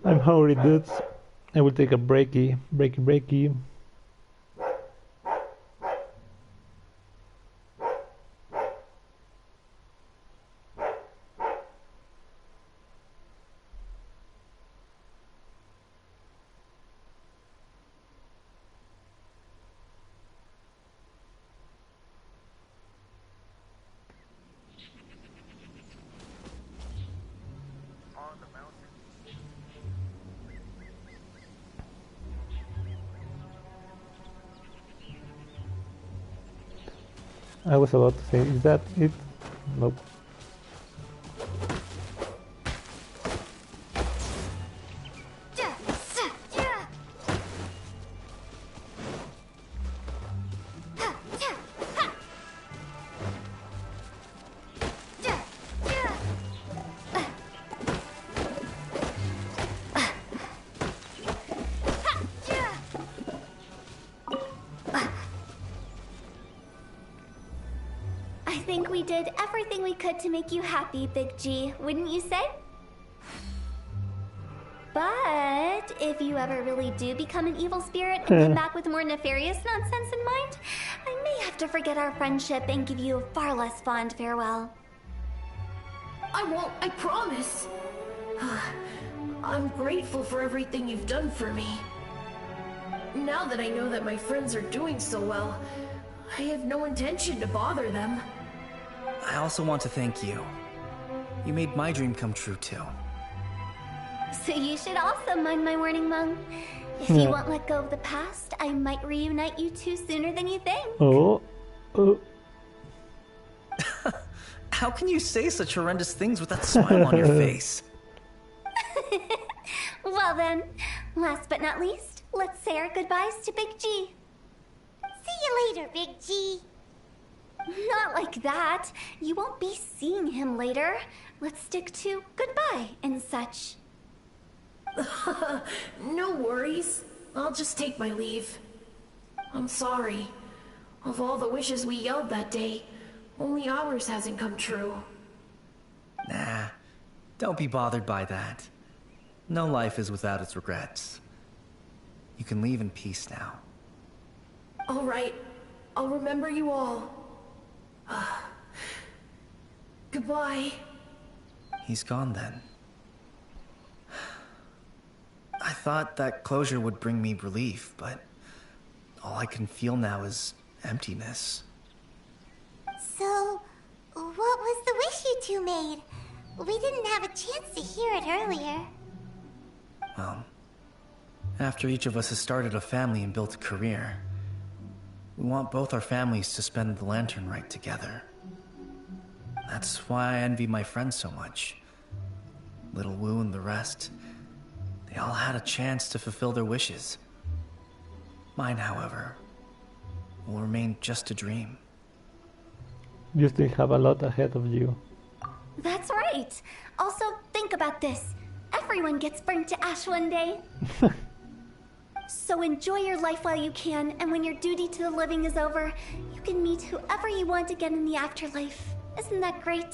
I'm hungry, dudes. I will take a breaky. I was about to say, is that it? Nope. I think we did everything we could to make you happy, Big G, wouldn't you say? But if you ever really do become an evil spirit and come back with more nefarious nonsense in mind, I may have to forget our friendship and give you a far less fond farewell. I won't, I promise. I'm grateful for everything you've done for me. Now that I know that my friends are doing so well, I have no intention to bother them. I also want to thank you. You made my dream come true too. So you should also mind my warning, Mung. If you won't let go of the past, I might reunite you two sooner than you think. Oh. How can you say such horrendous things with that smile on your face? Well then, last but not least, let's say our goodbyes to Big G. See you later, Big G. Not like that. You won't be seeing him later. Let's stick to goodbye and such. No worries. I'll just take my leave. I'm sorry. Of all the wishes we yelled that day, only ours hasn't come true. Nah, don't be bothered by that. No life is without its regrets. You can leave in peace now. All right. I'll remember you all. Goodbye. He's gone then. I thought that closure would bring me relief, but all I can feel now is emptiness. So, what was the wish you two made? We didn't have a chance to hear it earlier. Well, after each of us has started a family and built a career, we want both our families to spend the Lantern Rite together. That's why I envy my friends so much. Little Wu and the rest, they all had a chance to fulfill their wishes. Mine, however, will remain just a dream. You still have a lot ahead of you. That's right. Also, think about this. Everyone gets burnt to ash one day. So enjoy your life while you can, and when your duty to the living is over, you can meet whoever you want again in the afterlife. Isn't that great?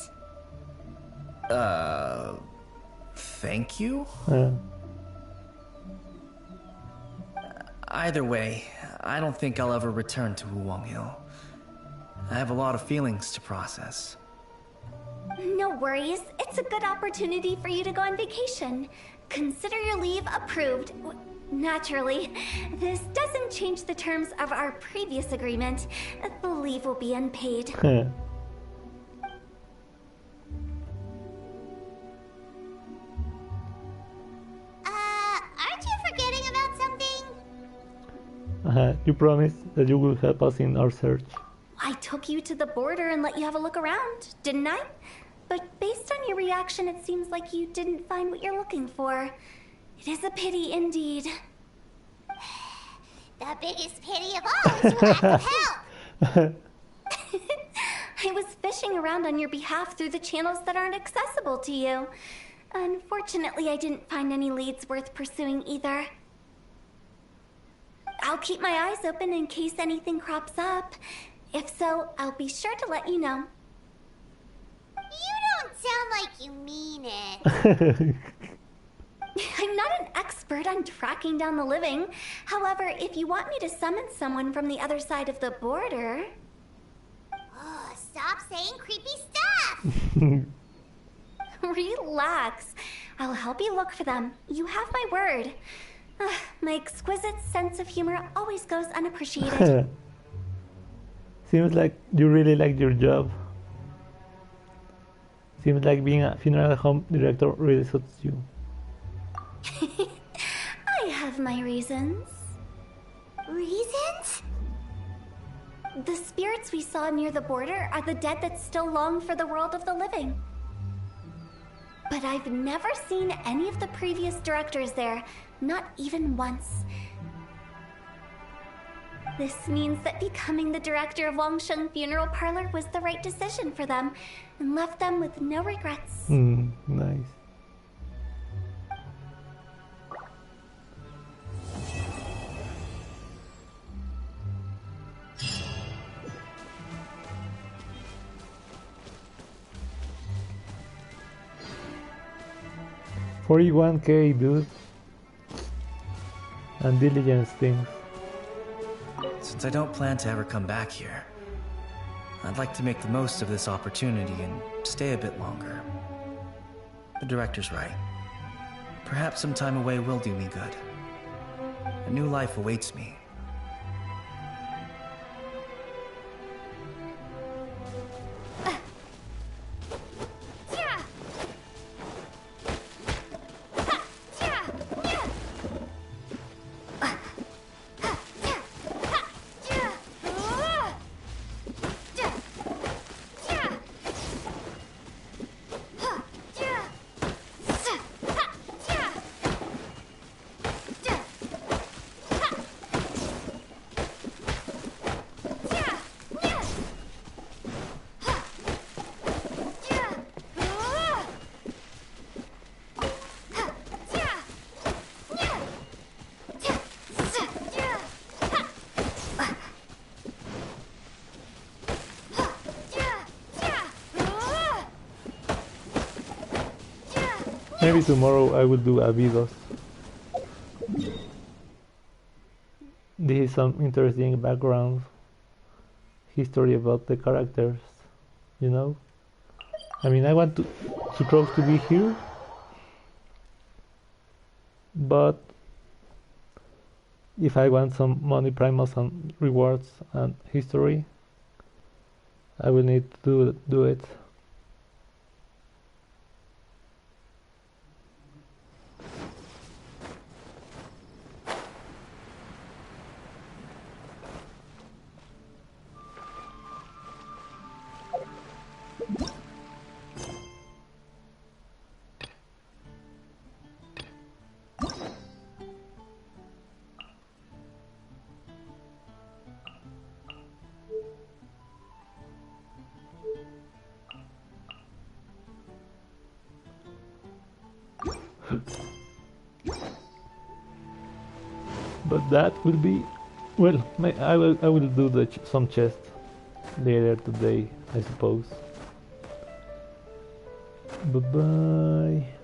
Thank you? Either way, I don't think I'll ever return to Wulong Hill. I have a lot of feelings to process. No worries. It's a good opportunity for you to go on vacation. Consider your leave approved. Naturally, this doesn't change the terms of our previous agreement. The leave will be unpaid. Aren't you forgetting about something? You promised that you will help us in our search. I took you to the border and let you have a look around, didn't I? But based on your reaction, it seems like you didn't find what you're looking for. It is a pity indeed. The biggest pity of all is your lack of help. I was fishing around on your behalf through the channels that aren't accessible to you. Unfortunately, I didn't find any leads worth pursuing either. I'll keep my eyes open in case anything crops up. If so, I'll be sure to let you know. You don't sound like you mean it. I'm not an expert on tracking down the living. However, if you want me to summon someone from the other side of the border... Oh, stop saying creepy stuff! Relax. I'll help you look for them. You have my word. My exquisite sense of humor always goes unappreciated. Seems like you really like your job. Seems like being a funeral home director really suits you. I have my reasons. Reasons? The spirits we saw near the border are the dead that still long for the world of the living. But I've never seen any of the previous directors there, not even once. This means that becoming the director of Wangsheng Funeral Parlor was the right decision for them, and left them with no regrets. Nice. $41K, dude. And diligence things. Since I don't plan to ever come back here, I'd like to make the most of this opportunity and stay a bit longer. The director's right. Perhaps some time away will do me good. A new life awaits me. Maybe tomorrow I will do a Vidos. This is some interesting background history about the characters, you know? I mean, I want Sucrose to be here, but if I want some money primals and rewards and history, I will need to do it. But that will be, well, I will do some chest later today, I suppose. Bye bye.